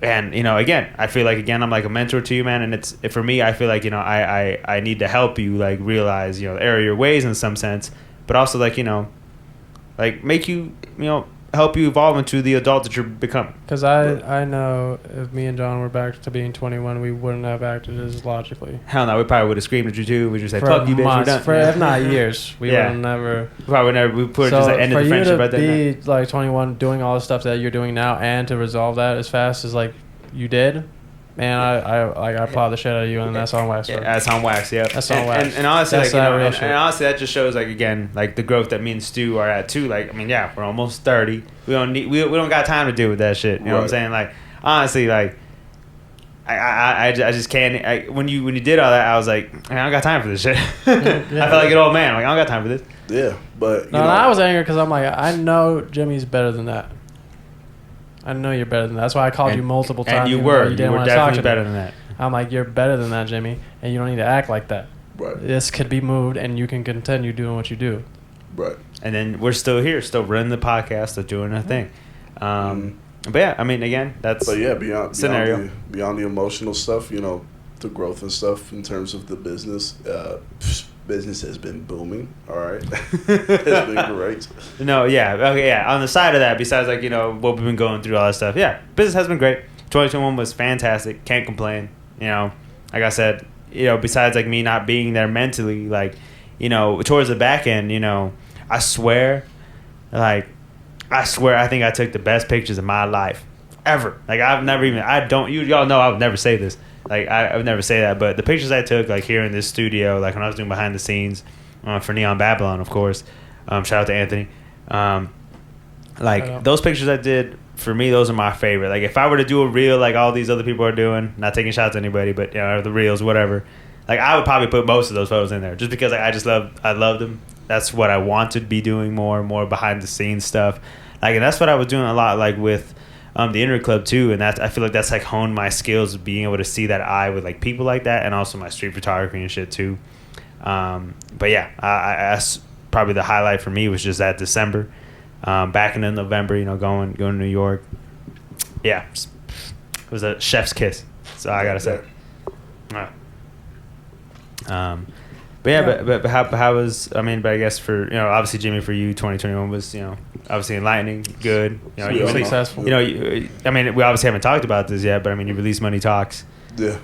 And, you know, again, I feel like, again, I'm like a mentor to you, man. And it's, for me, I feel like, you know, I need to help you, like, realize, you know, the error of your ways in some sense, but also, like, you know, like, make you, you know, help you evolve into the adult that you're becoming. Because I know if me and John were back to being 21, we wouldn't have acted as logically. Hell no, we probably would have screamed at you too. We'd just say, fuck you, bitch, we're done. For, if not years. We would have never. Probably never. We put just ended the friendship right there. For you to be like 21, doing all the stuff that you're doing now, and to resolve that as fast as like you did, man, I applaud the shit out of you, and that's on wax. Yeah, that's on wax. Yeah, that's on wax. And honestly, that's like, you know, and honestly, that just shows, like, again, like the growth that me and Stu are at too. Like, I mean, yeah, we're almost 30. We don't got time to deal with that shit. You know what I'm saying? Like, honestly, like, I just can't. When you did all that, I was like, man, I don't got time for this shit. I felt like an old man. Like, I don't got time for this. Yeah, but you know, I was angry because I'm like, I know Jimmy's better than that. I know you're better than that. That's why I called you multiple times. And you were definitely better than that. I'm like, you're better than that, Jimmy, and you don't need to act like that. Right. This could be moved, and you can continue doing what you do. Right. And then we're still here, still running the podcast, still doing our thing. But yeah, I mean, again, that's beyond scenario. Beyond the emotional stuff, you know, the growth and stuff in terms of the business. Business has been booming. All right, it's been great. No, yeah, okay, yeah. On the side of that, besides, like, you know, what we've been going through, all that stuff, yeah, business has been great. 2021 was fantastic. Can't complain. You know, like I said, you know, besides like me not being there mentally, like, you know, towards the back end, you know, I swear, I think I took the best pictures of my life ever. Like, I've never even, y'all know I would never say this. Like, I would never say that, but the pictures I took, like, here in this studio, like, when I was doing behind the scenes for Neon Babylon, of course, shout out to Anthony. Like, those pictures I did, for me, those are my favorite. Like, if I were to do a reel like all these other people are doing, not taking shots at anybody, but, you know, the reels, whatever, like, I would probably put most of those photos in there just because, like, I love them. That's what I want to be doing more behind the scenes stuff. Like, and that's what I was doing a lot, like, with the Inner Club too, and I feel like that's like honed my skills of being able to see that eye with like people like that, and also my street photography and shit too. But yeah, that's probably the highlight for me was just that December, back in November, you know, going to New York. Yeah, it was a chef's kiss. So I gotta say. But yeah, but how was, I mean, but I guess for, you know, obviously Jimmy, for you, 2021 was, you know, obviously enlightening, good, you know, you successful. You know, I mean, we obviously haven't talked about this yet, but I mean, you released Money Talks. Yeah.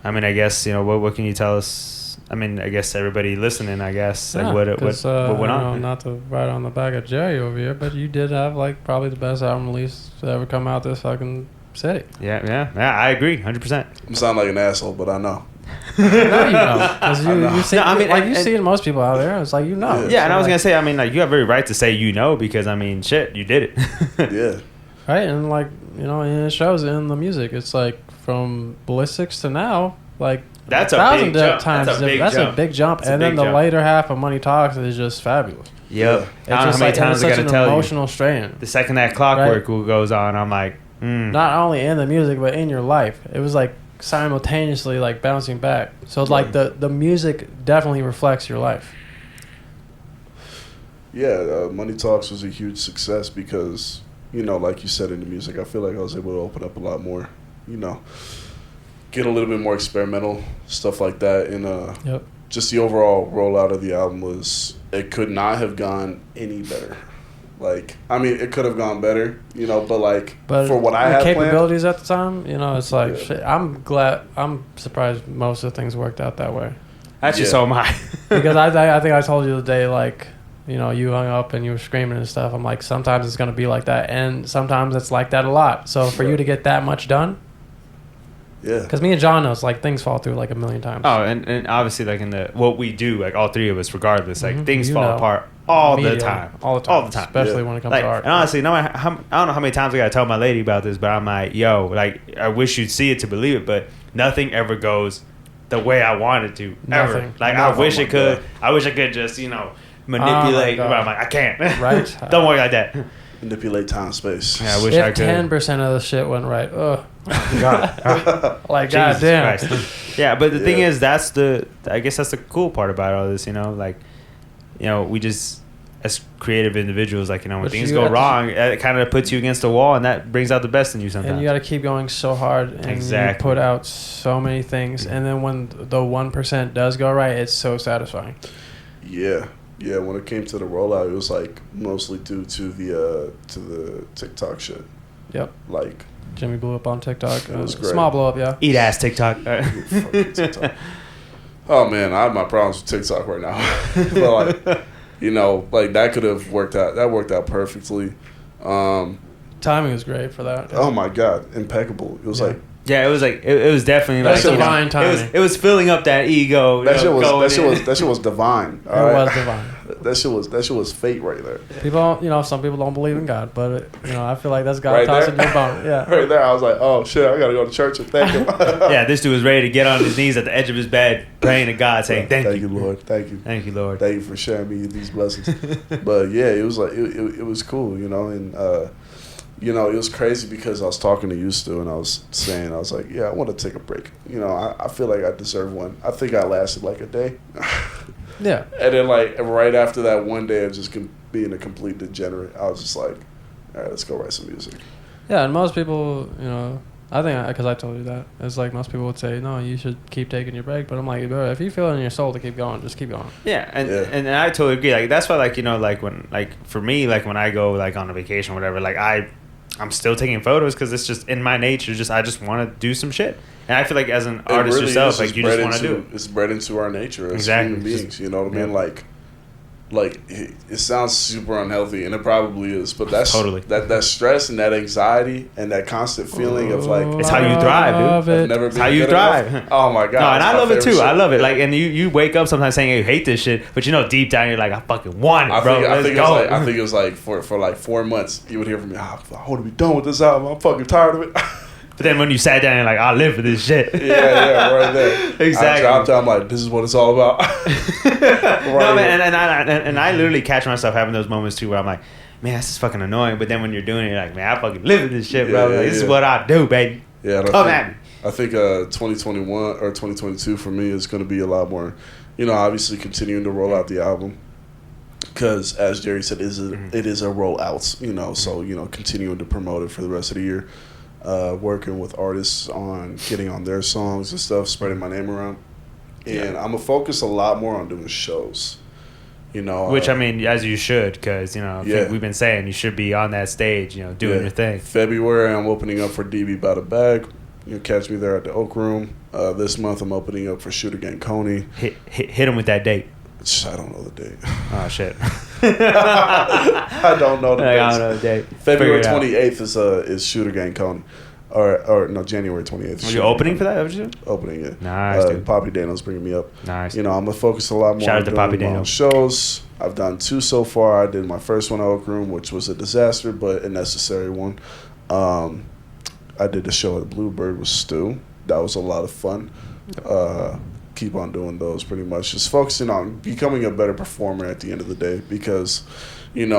I mean, I guess, you know, what can you tell us? I mean, I guess everybody listening, I guess, like what went on? Not to ride on the back of Jerry over here, but you did have like probably the best album release to ever come out this fucking city. Yeah, I agree, 100%. I sound like an asshole, but I know. No, you know, because you see, I mean, like you see most people out there. It's like, you know. Yeah, and I was gonna say, I mean, like, you have every right to say, you know, because I mean, shit, you did it. Yeah. Right, and like, you know, and it shows in the music. It's like from Ballistics to now, like that's a big jump. That's a big jump. And then the later half of Money Talks is just fabulous. Yep. It's just like, it's such an emotional strain. The second that Clockwork goes on, I'm like, not only in the music but in your life. It was like simultaneously like bouncing back. So like the music definitely reflects your life. Yeah, Money Talks was a huge success because, you know, like you said, in the music, I feel like I was able to open up a lot more, you know, get a little bit more experimental, stuff like that. And just the overall rollout of the album it could not have gone any better. Like, I mean, it could have gone better, you know, but for what I had capabilities planned, at the time, you know, it's like, shit, I'm surprised most of the things worked out that way. Actually, so am I. Because I think I told you the day, like, you know, you hung up and you were screaming and stuff. I'm like, sometimes it's going to be like that, and sometimes it's like that a lot. So for you to get that much done, yeah. Because me and John knows, like, things fall through like a million times. Oh, and obviously, like, in what we do, like, all three of us, regardless, like, things fall apart all the time. All the time. Especially when it comes to art. And honestly, no matter I don't know how many times I got to tell my lady about this, but I'm like, yo, like, I wish you'd see it to believe it, but nothing ever goes the way I want it to. Nothing. Ever. Like, I wish it could. I wish I could just, you know, manipulate. But I'm like, I can't. Right. Don't work like that. manipulate time space. Yeah, I wish I If could. 10% of the shit went right, ugh. God. Like, Jesus goddamn. Christ. Yeah, but the thing Yeah. is, I guess that's the cool part about all this, you know, like, you know, we just, as creative individuals, like, you know, when But things you go have to- wrong, it kind of puts you against the wall, and that brings out the best in you sometimes. And you got to keep going so hard, and Exactly. you put out so many things, and then when the 1% does go right, it's so satisfying. Yeah. Yeah, when it came to the rollout, it was like mostly due to the TikTok shit. Yep. Like, Jimmy blew up on TikTok. It was great. Small blow up, yeah. Eat ass TikTok. fucking TikTok. Oh man, I have my problems with TikTok right now. But like, you know, like that could have worked out. That worked out perfectly. Timing was great for that. Oh my god, impeccable. It was Yeah. like Yeah, it was like it was definitely That's like, you know, divine timing. it was filling up that ego. that you shit know, was going in. that shit was divine. It all right? was divine. That shit was fate right there. People, some people don't believe in God, but I feel like that's God Right tossing there? your bone. Yeah. Right there, I was like, oh shit, I gotta go to church and thank him. Yeah, this dude was ready to get on his knees at the edge of his bed, praying to God, saying, "Thank you, Lord. Thank you. thank you, Lord." Thank you for sharing me these blessings. But yeah, it was like it was cool, and it was crazy because I was talking to you, Stu, and I was like, yeah, I want to take a break. I feel like I deserve one. I think I lasted like a day. Yeah. And then like right after that one day of just being a complete degenerate, I was just like, all right, let's go write some music. Yeah, and most people, I think, because I told you that, it's like most people would say, no, you should keep taking your break. But I'm like, bro, if you feel it in your soul to keep going, just keep going. Yeah, and Yeah. and I totally agree. Like that's why, like like when for me, like when I go like on a vacation or whatever, like I'm still taking photos because it's just in my nature. I just want to do some shit, and I feel like as an artist It really yourself, is like you just bred want to do it. It's bred into our nature as Exactly. human beings. You know what I mean? Yeah. Like it sounds super unhealthy, and it probably is. But that's Totally. that stress and that anxiety and that constant feeling of like It's how you thrive, dude. Love I've it. never It's been how you good thrive. enough. Oh my god! No, and it's I my love it favorite too. shit. I love it. Like, and you wake up sometimes saying, "Hey, you hate this shit," but deep down you're like, "I fucking want it, I bro. think Let's it go." was like I think it was like for like 4 months you would hear from me. I want to be done with this album. I'm fucking tired of it. But then when you sat down, you're like, "I live for this shit." yeah, right there. Exactly. I dropped it. I'm like, this is what it's all about. No, man, and I literally catch myself having those moments too, where I'm like, "Man, this is fucking annoying." But then when you're doing it, you're like, "Man, I fucking live for this shit, bro. Yeah, Like, this is yeah. what I do, baby." Yeah, Come at me. I think 2021 or 2022 for me is going to be a lot more, obviously continuing to roll out the album. Because, as Jerry said, it is a rollout, so, continuing to promote it for the rest of the year. Working with artists on getting on their songs and stuff, spreading my name around. And I'm going to focus a lot more on doing shows. Which I mean, as you should, because Yeah. we've been saying you should be on that stage, doing your thing. February, I'm opening up for DB by the Bag. You can catch me there at the Oak Room. This month, I'm opening up for Shooter Gang Coney. Hit him with that date. I don't know the date. Oh shit! I don't know the I date. don't know the date. February Figure it out. 28th is Shooter Gang Coney. Or no, January 28th. Are you opening for that? What you do? Opening it. Nice, dude. Poppy Dano's bringing me up. Nice. I'm going to focus a lot more Shout out on to doing Poppy my own Dano. shows. I've done 2 so far. I did my first one at Oak Room, which was a disaster, but a necessary one. I did the show at Bluebird with Stu. That was a lot of fun. Keep on doing those pretty much. Just focusing on becoming a better performer at the end of the day because, in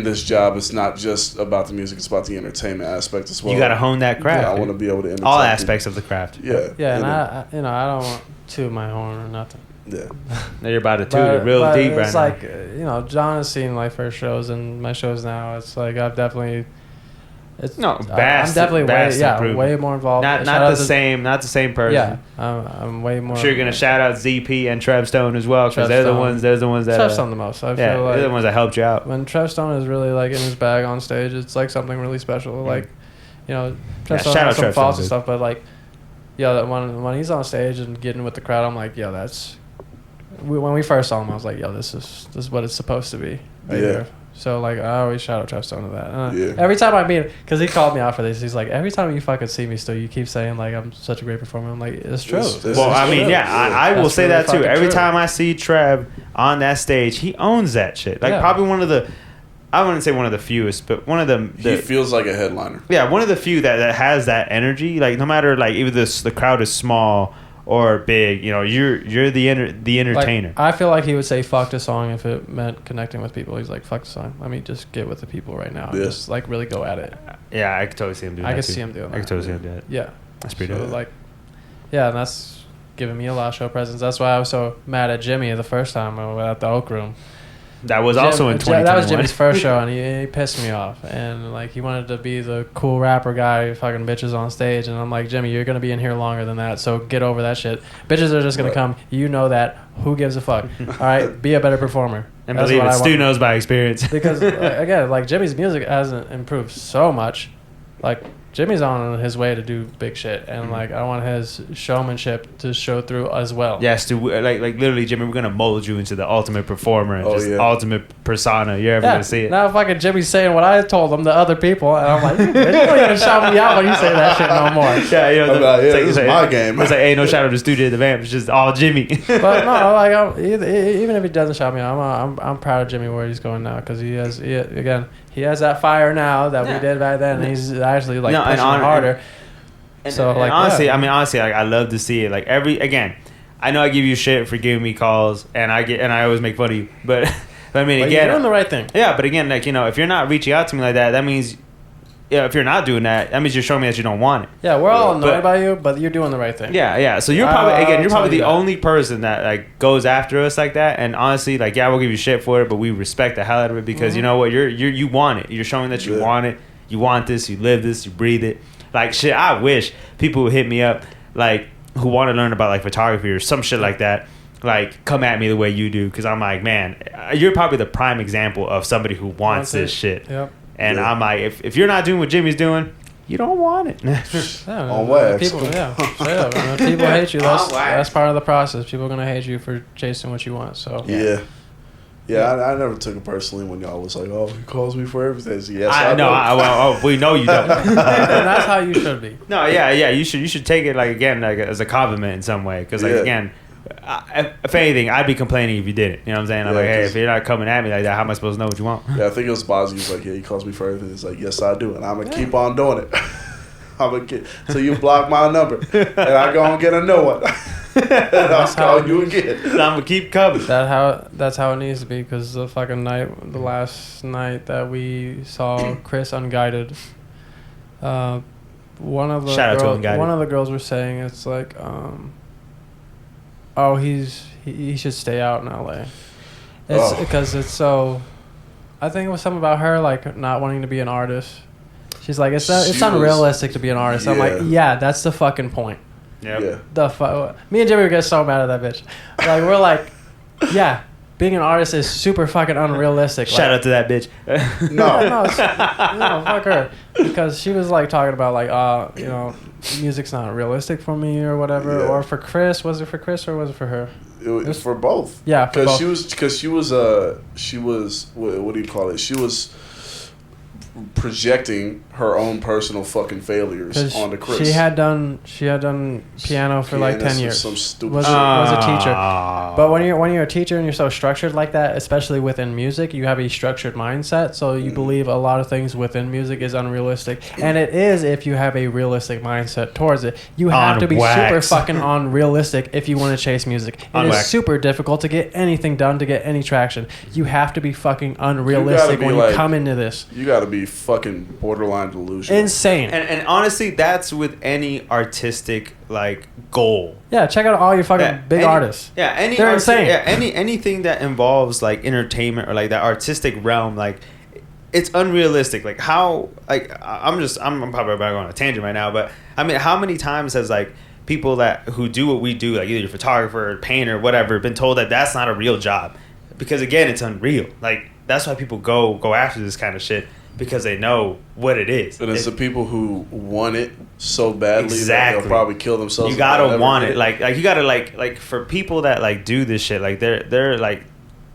this job, it's not just about the music, it's about the entertainment aspect as well. You got to hone that craft. Yeah, I dude. want to be able to entertain all people. aspects of the craft. Yeah. Yeah, and then- I don't want to my horn or nothing. Yeah. Now you're about to toot it real deep right it's now. like, John has seen my first shows and my shows now. It's like I've definitely... No, I'm vast definitely improvement. way more involved. not Shout the out to- same, not the same person. Yeah, I'm way more... I'm sure you're gonna shout out ZP and Trev Stone as well because Trev they're the Stone. ones. They're the ones that. Trev Stone the most. I yeah, feel like they're the ones that helped you out. when Trev Stone is really like in his bag on stage, it's like something really special. Like, Trev Yeah, Stone shout out has some Trev faults Stone, and stuff, but like, that when he's on stage and getting with the crowd, I'm like, that's. When we first saw him, I was like, this is what it's supposed to be. Right Yeah. here. So like, I always shout out Trev Stone to that. Yeah. Every time I meet him, because he called me out for this, he's like, every time you fucking see me, still you keep saying like I'm such a great performer. I'm like, it's true. It's Well, I mean, true. yeah, I will That's say really that too. fucking Every true. time I see Trev on that stage, he owns that shit. Like Yeah. probably one of the, I wouldn't say one of the fewest, but one of He feels like a headliner. yeah, one of the few that has that energy. Like no matter like even the crowd is small or big. You know, you're the entertainer. Like, I feel like he would say fuck the song if it meant connecting with people. He's like, fuck the song. Let me just get with the people right now. And just like really go at it. Yeah, I could totally see him doing that. I could too. see him doing that. I could totally see him doing it. Yeah. That's pretty So dope. like, yeah, and that's giving me a lot of show presence. That's why I was so mad at Jimmy the first time at the Oak Room. That was also in 2021. That was Jimmy's first show, and he pissed me off. And like, he wanted to be the cool rapper guy, fucking bitches on stage. And I'm like, Jimmy, you're gonna be in here longer than that, so get over that shit. Bitches are just gonna come. You know that. Who gives a fuck? All right, be a better performer. And believe it, Stu knows by experience. Because again, like Jimmy's music hasn't improved so much. Like Jimmy's on his way to do big shit, and like I want his showmanship to show through as well. Yes, Stu. Like literally, Jimmy, we're gonna mold you into the ultimate performer and ultimate persona you're ever gonna see it. Now fucking Jimmy's saying what I told him to other people, and I'm like, bitch, you don't even shout me out when you say that shit no more. Yeah, you know, this is my game. It's like, hey, no shout out to Stu did the vamp. It's just all Jimmy. But no, like even if he doesn't shout me out, I'm proud of Jimmy where he's going now, because he has that fire now that we did back then, and he's actually like pushing harder. So like honestly, yeah. I mean honestly, like I love to see it. Like I know I give you shit for giving me calls, and I always make fun of you, but I mean again, you're doing the right thing. Yeah, but again, like, you know, if you're not reaching out to me like that, that means, yeah, if you're not doing that, that means you're showing me that you don't want it. Yeah, we're all annoyed by you, but you're doing the right thing. Yeah. So you're probably the only person that like goes after us like that. And honestly, like, yeah, we'll give you shit for it, but we respect the hell out of it because you know what, you want it. You're showing that you want it. You want this. You live this. You breathe it. Like shit. I wish people would hit me up, like, who want to learn about like photography or some shit like that. Like, come at me the way you do, because I'm like, man, you're probably the prime example of somebody who wants this shit. Yep. And I'm like, if you're not doing what Jimmy's doing, you don't want it. On wax. People, straight up. When people hate you, that's part of the process. People are gonna hate you for chasing what you want. So I never took it personally when y'all was like, "Oh, he calls me for everything." So yes, I know. We know you don't. And that's how you should be. No, yeah. You should take it like again, like as a compliment in some way, because like again, if anything, I'd be complaining if you didn't. You know what I'm saying? I'm like, hey, if you're not coming at me like that, how am I supposed to know what you want? Yeah, I think it was Bozzy. He's like, yeah, he calls me for everything. It's like, yes, I do, and I'm gonna keep on doing it. I'm gonna get so you block my number, and I go and get a new one. And I'll call you again. So I'm gonna keep coming. That's how it needs to be, because the last night that we saw Chris Unguided, one of the girls were saying it's like, oh, he should stay out in LA. It's because it's so. I think it was something about her like not wanting to be an artist. She's like, it's unrealistic to be an artist. Yeah. I'm like, yeah, that's the fucking point. Yeah. Me and Jimmy would get so mad at that bitch. Like, we're like, yeah, being an artist is super fucking unrealistic. Shout out to that bitch. No, fuck her. Because she was like talking about like, music's not realistic for me or whatever. Yeah. Or for Chris, was it for Chris or was it for her? It was for both. Yeah, because she was what do you call it? She was projecting her own personal fucking failures onto Chris. She had done piano for like 10 years. Some stupid was a teacher. But when you're a teacher and you're so structured like that, especially within music, you have a structured mindset. So you believe a lot of things within music is unrealistic, and it is if you have a realistic mindset towards it. You have to be super fucking unrealistic if you want to chase music. It is super difficult to get anything done, to get any traction. You have to be fucking unrealistic when you come into this. You got to be fucking borderline delusional. Insane. And honestly, that's with any artistic like goal. Yeah, check out all your fucking big artists. Yeah, they're insane. Yeah, anything that involves like entertainment or like that artistic realm, like it's unrealistic. Like how, like I'm probably about to go on a tangent right now, but I mean, how many times has like people who do what we do, like either a photographer or painter, whatever, been told that that's not a real job? Because again, it's unreal. Like that's why people go after this kind of shit. Because they know what it is. And it's the people who want it so badly that they'll probably kill themselves. You gotta want it. Like you gotta like for people that like do this shit, like they're like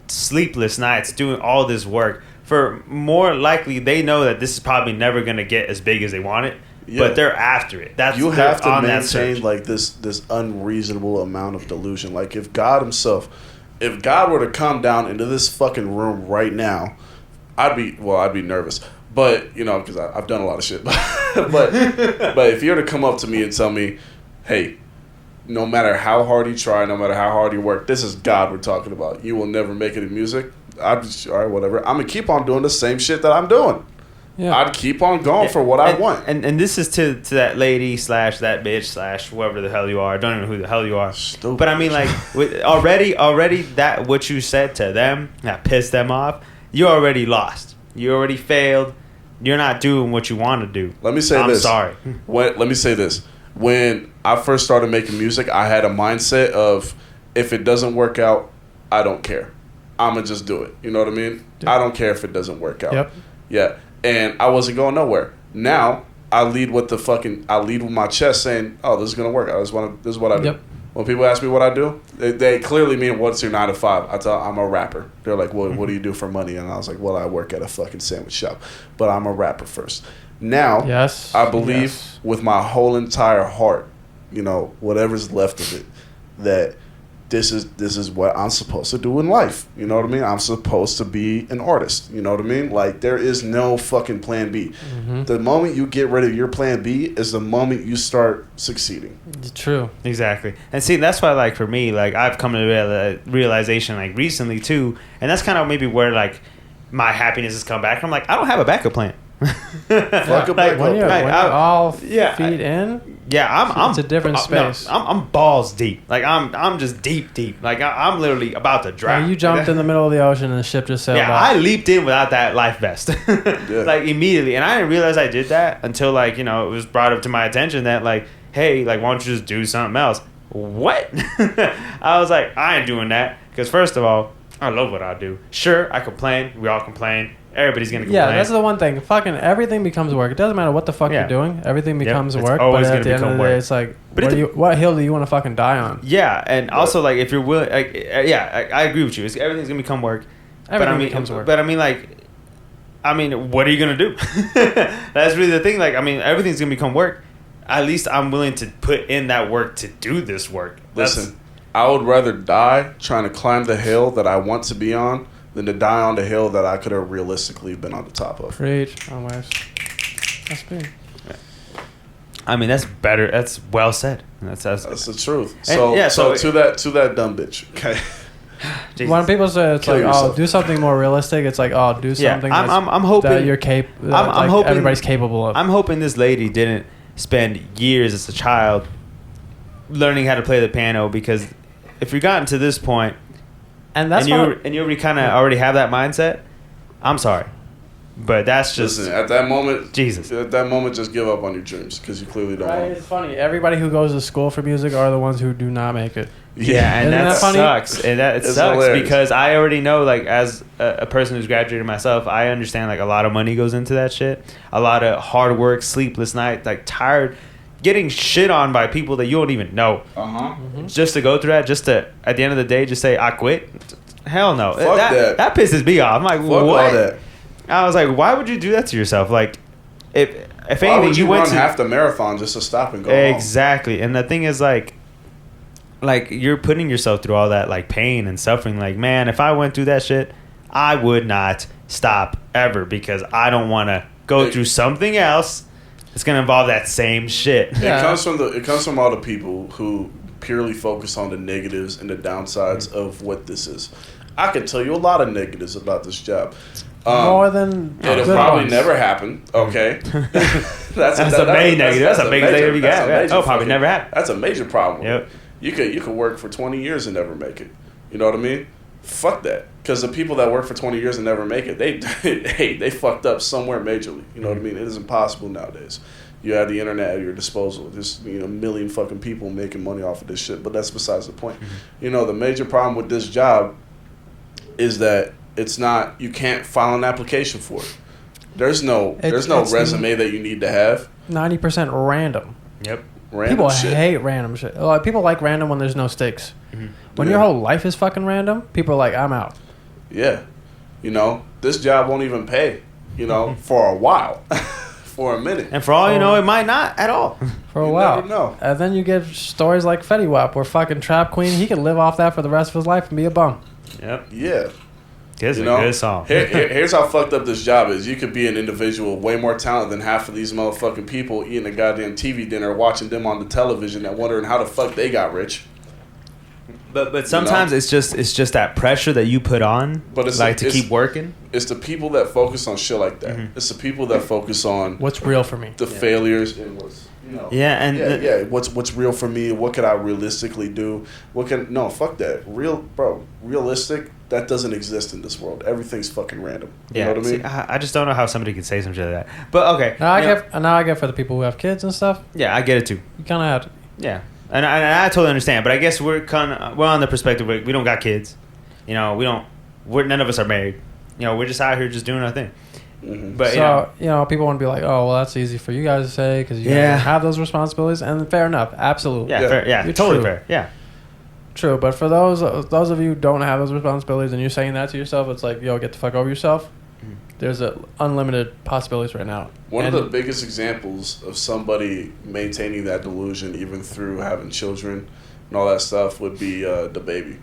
sleepless nights doing all this work. For more likely they know that this is probably never gonna get as big as they want it. Yeah. But they're after it. You have to maintain like this unreasonable amount of delusion. Like if God were to come down into this fucking room right now, I'd be nervous, but because I've done a lot of shit. but if you were to come up to me and tell me, hey, no matter how hard you try, no matter how hard you work, this is God we're talking about. You will never make it in music. I'd just, all right, whatever. I'm going to keep on doing the same shit that I'm doing. Yeah. I'd keep on going for what I want. And this is to that lady / that bitch / whoever the hell you are. I don't even know who the hell you are. Stupid. But I mean, like, already that what you said to them that pissed them off. You already lost. You already failed. You're not doing what you want to do. Let me say I'm this. sorry. Let me say this. When I first started making music, I had a mindset of if it doesn't work out, I don't care. I'm going to just do it. You know what I mean? Yep. I don't care if it doesn't work out. Yep. Yeah. And I wasn't going nowhere. Now I lead with my chest saying, "Oh, this is gonna work. This is what I do." Yep. When people ask me what I do, they clearly mean, "What's your 9 to 5?" I tell them, "I'm a rapper." They're like, "Well, what do you do for money?" And I was like, "Well, I work at a fucking sandwich shop, but I'm a rapper first." Now, Yes. I believe Yes. with my whole entire heart, whatever's left of it, that this is what I'm supposed to do in life. You know what I mean? I'm supposed to be an artist. You know what I mean? Like, there is no fucking plan B. Mm-hmm. The moment you get rid of your plan B is the moment you start succeeding. True. Exactly. And see, that's why, like, for me, like, I've come to the realization, like, recently, too. And that's kind of maybe where, like, my happiness has come back. I'm like, I don't have a backup plan. Fuck a backup When you're, plan. Like, when you're all yeah, feet in, Yeah, I'm. It's a different no, space. I'm balls deep. Like I'm just deep. Like I'm literally about to drown. like you jumped in the middle of the ocean and the ship just sailed Yeah, off. I leaped in without that life vest, like immediately, and I didn't realize I did that until like it was brought up to my attention that like, hey, like why don't you just do something else? What? I was like, I ain't doing that because first of all, I love what I do. Sure, I complain. We all complain. Everybody's gonna complain. Yeah, that's the one thing. Fucking everything becomes work. It doesn't matter what the fuck Yeah. you're doing. Everything becomes it's work. always But at gonna the end of become the day, work. it's like, But what hill do you want to fucking die on? Yeah, and also like if you're willing, like I agree with you. Everything's gonna become work. Everything but I mean, becomes work. But I mean, what are you gonna do? That's really the thing. Like, I mean, everything's gonna become work. At least I'm willing to put in that work to do this work. Listen, I would rather die trying to climb the hill that I want to be on than to die on the hill that I could have realistically been on the top of. Preach. Always. That's me. I mean, that's better. That's well said. That's the truth. And, So to that dumb bitch. Okay. Jesus. When people say it's Kill like, yourself. oh, do something more realistic, it's like, oh, do Yeah, something I'm hoping that you're I'm hoping everybody's capable of. I'm hoping this lady didn't spend years as a child learning how to play the piano because if you've gotten to this point and that's and you already kind of already have that mindset, I'm sorry, but that's just Listen, at that moment, Jesus. At that moment, just give up on your dreams because you clearly don't right, want it's funny. Everybody who goes to school for music are the ones who do not make it. Yeah, and Isn't that that funny? sucks. And that it It's sucks hilarious. because I already know, like, as a person who's graduated myself, I understand like a lot of money goes into that shit. A lot of hard work, sleepless nights, like tired, getting shit on by people that you don't even know. Just to go through that, just to at the end of the day, just say I quit. Hell no. Fuck that. That pisses me off. I'm like, Fuck what? all that. I was like, why would you do that to yourself? Like, if Why anything, would you went run to half the marathon just to stop and go home? exactly. And the thing is, like you're putting yourself through all that like pain and suffering. Like, man, if I went through that shit, I would not stop ever because I don't want to go through something else. It's gonna involve that same shit. Yeah. It comes from all the people who purely focus on the negatives and the downsides of what this is. I can tell you a lot of negatives about this job. More than It'll good probably ones. never happen. Okay, that's the main negative. That's the biggest negative you that's got. a Yeah. major Oh, probably fucking- never happen. That's a major problem. Yep. You could work for 20 years and never make it. You know what I mean? Fuck that. Because the people that work for 20 years and never make it, they fucked up somewhere majorly. You know what I mean? It is impossible nowadays. You have the internet at your disposal. There's a million fucking people making money off of this shit, but that's besides the point. The major problem with this job is that it's not. You can't file an application for it. There's no It's resume that you need to have. 90% random. Yep. Random People shit. hate random shit. Like, people like random when there's no stakes. When your Yeah. whole life is fucking random, people are like, I'm out. Yeah, this job won't even pay. For a while, for a minute. And for all you know, it might not at all. For a You while. never know. And then you get stories like Fetty Wap, where fucking Trap Queen, he could live off that for the rest of his life and be a bum. Yep. Yeah. Kid's a good song. Here's how fucked up this job is. You could be an individual way more talented than half of these motherfucking people eating a goddamn TV dinner, watching them on the television and wondering how the fuck they got rich. But sometimes it's just that pressure that you put on, but it's like to keep working. It's the people that focus on shit like that. It's the people that focus on what's real for me, the failures and what's what's real for me. What could I realistically do? Fuck that. Realistic. That doesn't exist in this world. Everything's fucking random. You know what I mean? See, I just don't know how somebody could say some shit like that. But okay. Now I get for the people who have kids and stuff. Yeah, I get it too. You kind of have to. Yeah. And I totally understand, but I guess we're on the perspective where we don't got kids, none of us are married, we're just out here just doing our thing. Mm-hmm. But people want to be like, oh well, that's easy for you guys to say because you guys have those responsibilities, and fair enough, absolutely, fair, totally fair, yeah, true. But for those of you who don't have those responsibilities and you're saying that to yourself, it's like, yo, get the fuck over yourself. There's unlimited possibilities right now. One of the biggest examples of somebody maintaining that delusion, even through having children and all that stuff, would be DaBaby.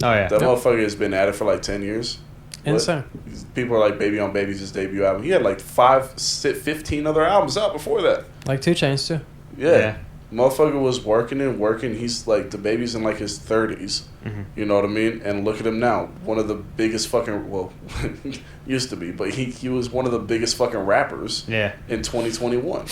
Oh, yeah. That motherfucker has been at it for like 10 years. Insane. People are like, Baby on Baby's his debut album. He had like 15 other albums out before that. Like 2 Chainz, too. Yeah. Motherfucker was working and working. He's like, DaBaby's in like his 30s. Mm-hmm. You know what I mean? And look at him now. One of the biggest fucking, used to be, but he was one of the biggest fucking rappers in 2021.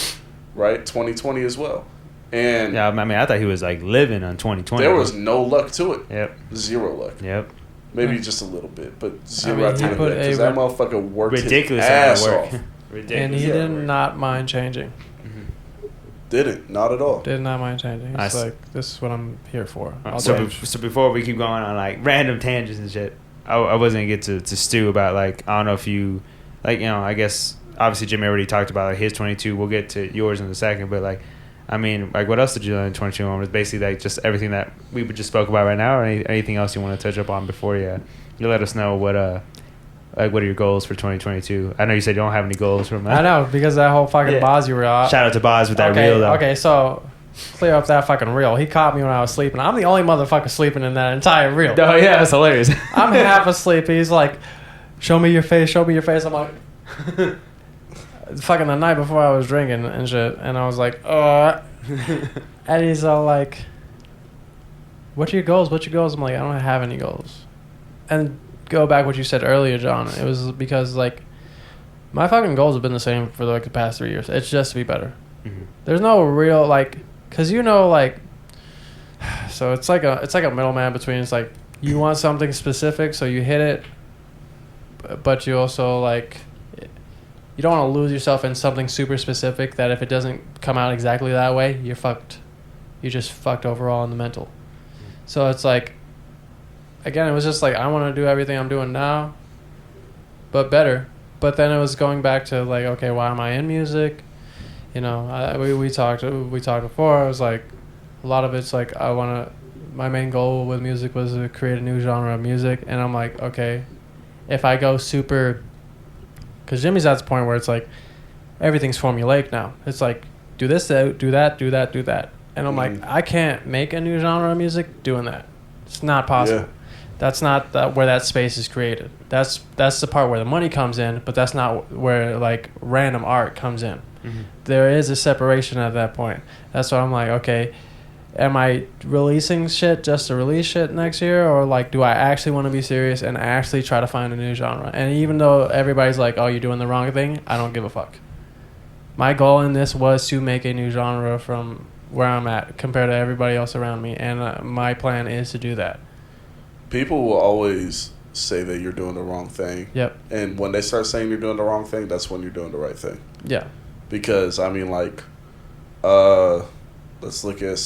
Right? 2020 as well. And yeah, I mean, I thought he was like living on 2020. There was no luck to it. Yep. Zero luck. Yep. Maybe just a little bit, but zero at the end of it. Because that motherfucker worked ridiculous his ass off. Ridiculous. And he did not mind changing. Didn't. Not at all. Did not mind changing. It's like, this is what I'm here for. So before we keep going on like random tangents and shit, I wasn't going to get to Stu about like, I don't know if you, like, I guess obviously Jimmy already talked about like his 22. We'll get to yours in a second, but like, I mean, like, what else did you learn in 2021? Was basically like just everything that we just spoke about right now, or anything else you want to touch up on before you let us know what what are your goals for 2022? I know you said you don't have any goals from that. I know, because that whole fucking Boz you were out. Shout out to Boz with that reel, though. Okay, so clear up that fucking reel. He caught me when I was sleeping. I'm the only motherfucker sleeping in that entire reel. Oh, yeah, that's hilarious. I'm half asleep. He's like, show me your face, show me your face. I'm like, fucking the night before I was drinking and shit. And I was like, and he's all like, what's your goals? What's your goals? I'm like, I don't have any goals. And go back what you said earlier, John. It was because like my fucking goals have been the same for like the past 3 years. It's just to be better. Mm-hmm. There's no real like, cause like, so it's like a middleman between, it's like you want something specific, so you hit it, but you also like, you don't want to lose yourself in something super specific that if it doesn't come out exactly that way, you're fucked. You're just fucked overall in the mental. So it's like, again, it was just like, I want to do everything I'm doing now, but better. But then it was going back to like, okay, why am I in music? We talked before. I was like, a lot of it's like, my main goal with music was to create a new genre of music. And I'm like, okay, if I go super, because Jimmy's at the point where it's like, everything's formulaic now. It's like, do this, do that. And I'm like, I can't make a new genre of music doing that. It's not possible. Yeah. That's not where that space is created. That's the part where the money comes in, but that's not where like random art comes in. Mm-hmm. There is a separation at that point. That's why I'm like, okay, am I releasing shit just to release shit next year, or like do I actually want to be serious and actually try to find a new genre? And even though everybody's like, oh, you're doing the wrong thing, I don't give a fuck. My goal in this was to make a new genre from where I'm at compared to everybody else around me, and my plan is to do that. People will always say that you're doing the wrong thing. Yep. And when they start saying you're doing the wrong thing, that's when you're doing the right thing. Yeah. Because, I mean, like, let's look at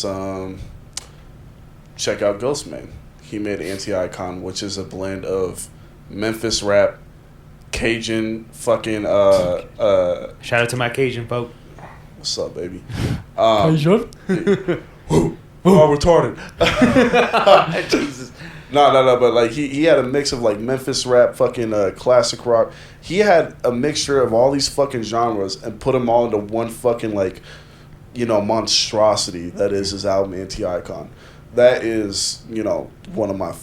check out Ghostman. He made Anti-Icon, which is a blend of Memphis rap, Cajun fucking, shout out to my Cajun folk. What's up, baby? Cajun? Oh, retarded. Jesus. No, but like he had a mix of like Memphis rap, fucking classic rock. He had a mixture of all these fucking genres and put them all into one fucking like, monstrosity that is his album Anti-Icon. that is, you know, one of my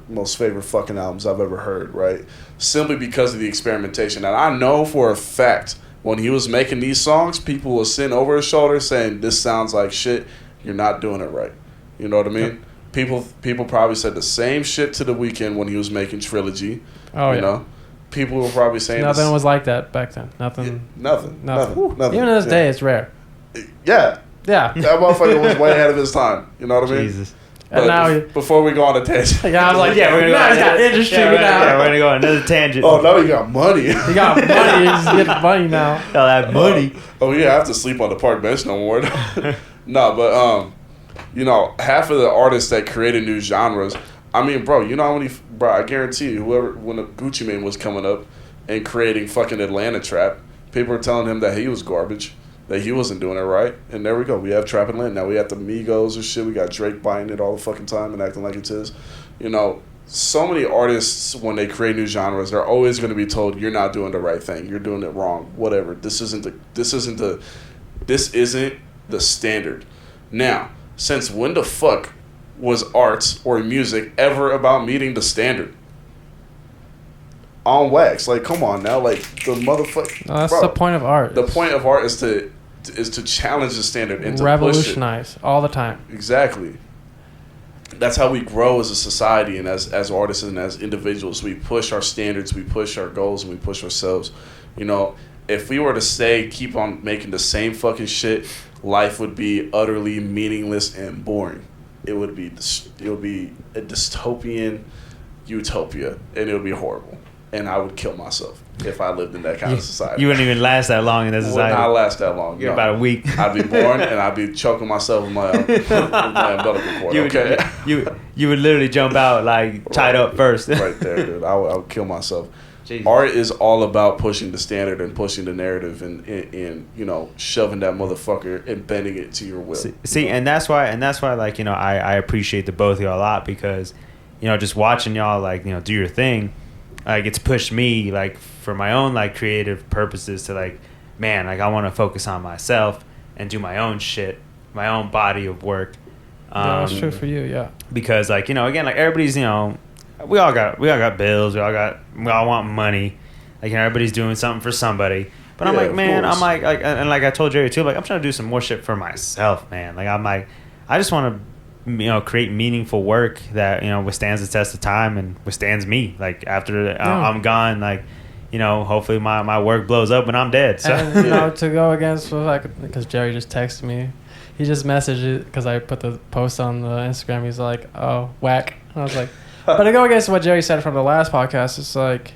most favorite fucking albums I've ever heard, right? Simply because of the experimentation. And I know for a fact when he was making these songs, people were sitting over his shoulder saying, this sounds like shit, you're not doing it right. You know what I mean? Yep. People probably said the same shit to The Weeknd when he was making Trilogy. Oh, you know? People were probably saying nothing was like that back then. Nothing. Nothing. Even to this day, it's rare. Yeah. Yeah. That motherfucker was way ahead of his time. You know what I mean? Jesus. And now before we go on a tangent. Yeah, I was like, yeah, we're gonna now go. he's got industry now. Yeah, we're gonna go on another tangent. Oh, now he got money. He got money. He's getting money now. All that money. Oh, yeah, I have to sleep on the park bench no more. No, but you know, half of the artists that created new genres. I mean, bro, you know how many? Bro, I guarantee you, when the Gucci Mane was coming up and creating fucking Atlanta trap, people were telling him that he was garbage, that he wasn't doing it right. And there we go. We have Trap Atlanta. Now we have the Migos or shit. We got Drake buying it all the fucking time and acting like it's his. You know, so many artists, when they create new genres, they're always going to be told, you're not doing the right thing. You're doing it wrong. Whatever. This isn't the standard. Now, since when the fuck was arts or music ever about meeting the standard? On wax. Like, come on now. Like, the motherfucker. No, that's the point of art. The point of art is to challenge the standard and to revolutionize push it. all the time. Exactly. That's how we grow as a society and as artists and as individuals. We push our standards, we push our goals, and we push ourselves. You know, if we were to keep on making the same fucking shit, life would be utterly meaningless and boring. It would be a dystopian utopia, and it would be horrible. And I would kill myself if I lived in that kind of society. You wouldn't even last that long in that society. Would not last that long. You're about a week. I'd be born and I'd be choking myself with my umbilical cord. You would literally jump out like tied up first. Right there, dude. I would kill myself. Jesus. Art is all about pushing the standard and pushing the narrative and you know, shoving that motherfucker and bending it to your will. See, and that's why like, you know, I appreciate the both of y'all a lot because, you know, just watching y'all like, you know, do your thing, like it's pushed me like for my own like creative purposes to like, man, like I want to focus on myself and do my own shit, my own body of work. Yeah, that's true for you, yeah. Because like, you know, again, like everybody's, you know, we all got bills, we all want money. Like, you know, everybody's doing something for somebody. But I'm like, man, I'm like and like I told Jerry too, like I'm trying to do some more shit for myself, man. Like I'm like, I just want to, you know, create meaningful work that, you know, withstands the test of time and withstands me. Like after I'm gone, like, you know, hopefully my work blows up when I'm dead. So and, you know, to go against like, because Jerry just texted me, he just messaged it because I put the post on the Instagram. He's like, oh, whack. And I was like, but to go against what Jerry said from the last podcast, it's like,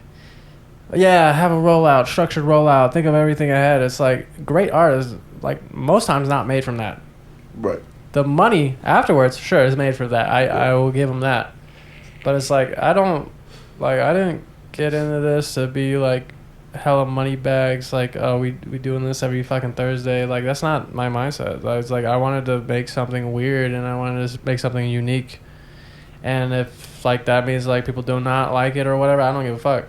yeah, have a rollout, structured rollout, think of everything ahead. It's like great art is like most times not made from that. Right. The money afterwards, sure, is made for that. I will give him that. But it's like I didn't get into this to be like hella money bags. Like, oh, we doing this every fucking Thursday. Like that's not my mindset. I was like, I wanted to make something weird and I wanted to make something unique. And if like that means like people do not like it or whatever, I don't give a fuck.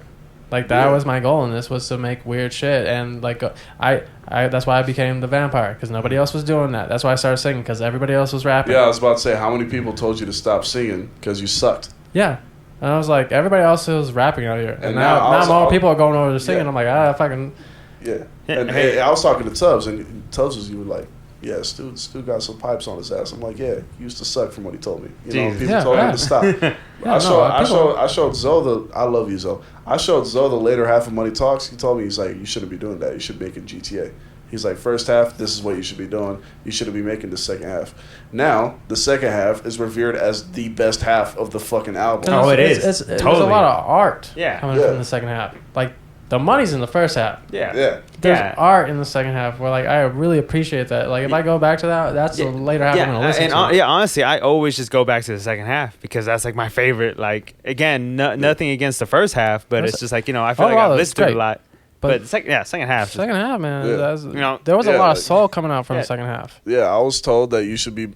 Like that was my goal in this, was to make weird shit. And like I that's why I became the vampire, because nobody else was doing that. That's why I started singing, because everybody else was rapping. Yeah, I was about to say, how many people told you to stop singing because you sucked? Yeah. And I was like, everybody else is rapping out here. And now more people are going over to singing. I'm like, fucking. Yeah. And I was talking to Tubbs, and Tubbs was even like, yeah, Stu got some pipes on his ass. I'm like, yeah, he used to suck from what he told me. You know, people told him to stop. I showed Zoe I love you, Zoe. I showed Zoe the later half of Money Talks. He told me, he's like, you shouldn't be doing that. You should be making GTA. He's like, first half, this is what you should be doing. You shouldn't be making the second half. Now, the second half is revered as the best half of the fucking album. Oh, it is. There's a lot of art coming from the second half. Like, the money's in the first half. Yeah. There's art in the second half where, like, I really appreciate that. Like, if I go back to that, that's the later half I'm going to listen to. Yeah, honestly, I always just go back to the second half because that's, like, my favorite. Like, again, nothing against the first half, but it's just, like, you know, I feel like I've listened to it a lot. But second half. Second half, man. Yeah. You know, there was a lot of soul coming out from the second half. Yeah, I was told that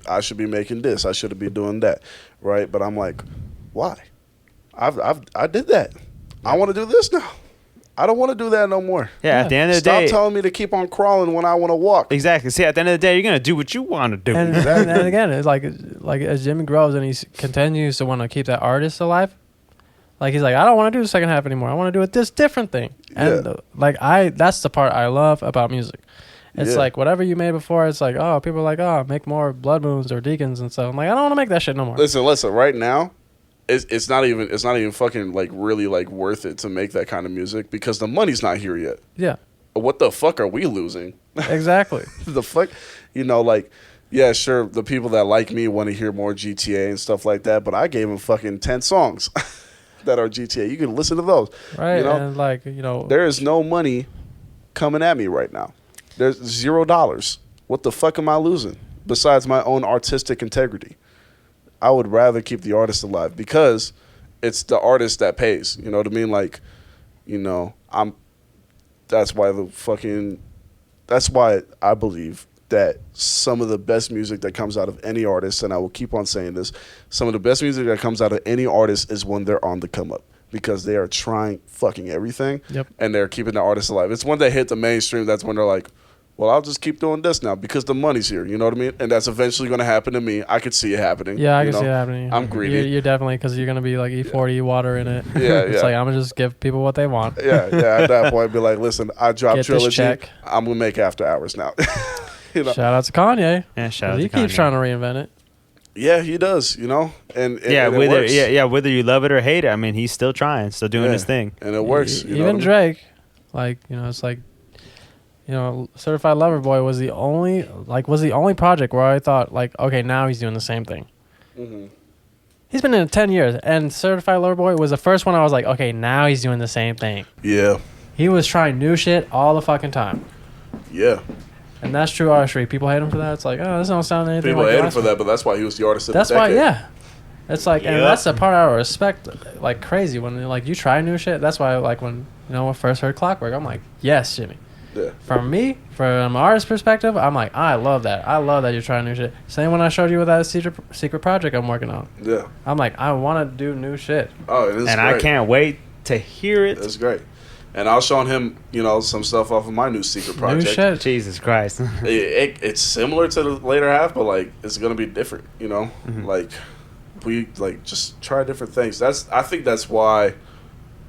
I should be making this. I should be doing that, right? But I'm like, why? I did that. I want to do this now. I don't want to do that no more. Yeah, at the end of the Stop day. telling me to keep on crawling when I want to walk. Exactly. See, at the end of the day, you're going to do what you want to do. And again, it's like as Jimmy grows and he continues to want to keep that artist alive, like he's like, I don't want to do the second half anymore. I want to do this different thing. And that's the part I love about music. It's like whatever you made before. It's like, oh, people are like, oh, make more Blood Moons or Deacons and stuff. I'm like, I don't want to make that shit no more. Listen. Right now, it's not even fucking like really like worth it to make that kind of music because the money's not here yet. Yeah. What the fuck are we losing? Exactly. The fuck, like, yeah, sure. The people that like me want to hear more GTA and stuff like that, but I gave them fucking 10 songs that are GTA. You can listen to those, right? You know? And like, you know, there is no money coming at me right now. There's $0. What the fuck am I losing besides my own artistic integrity? I would rather keep the artist alive because it's the artist that pays. You know what I mean? Like, you know, that's why I believe that some of the best music that comes out of any artist, and I will keep on saying this, some of the best music that comes out of any artist is when they're on the come up because they are trying fucking everything and they're keeping the artist alive. It's when they hit the mainstream, that's when they're like, well, I'll just keep doing this now because the money's here. You know what I mean? And that's eventually going to happen to me. I could see it happening. Yeah, I can see it happening. I'm greedy. You're definitely, because you're going to be like E40 water in it. Yeah, It's like, I'm going to just give people what they want. Yeah. At that point, be like, listen, I dropped Get this Trilogy. check. I'm going to make After Hours now. You know? Shout out to Kanye. Yeah, shout out to He Kanye. keeps trying to reinvent it. Yeah, he does, you know? And yeah, and it whether works. whether you love it or hate it, I mean, he's still trying, still doing his thing. And it works. You know Even what I mean? Drake, like, you know, it's like, you know, Certified Lover Boy was the only project where I thought, like, okay, now he's doing the same thing. Mm-hmm. He's been in it 10 years, and Certified Lover Boy was the first one I was like, okay, now he's doing the same thing. Yeah. He was trying new shit all the fucking time. Yeah. And that's true artistry. People hate him for that. It's like, oh, this don't sound anything People like hate the him last for one. that, but that's why he was the artist of That's the why, decade. yeah. It's like, and Yep. that's the part I respect like crazy when like you try new shit. That's why like when you know I first heard Clockwork, I'm like, yes, Jimmy. Yeah. From me, from an artist perspective, I'm like, I love that. I love that you're trying new shit. Same when I showed you with that secret project I'm working on. Yeah. I'm like, I want to do new shit. Oh, it is And great. I can't wait to hear it. It's great. And I was showing him, you know, some stuff off of my new secret project. New shit. Jesus Christ. It's similar to the later half, but like it's gonna be different. You know, like we like just try different things. I think that's why,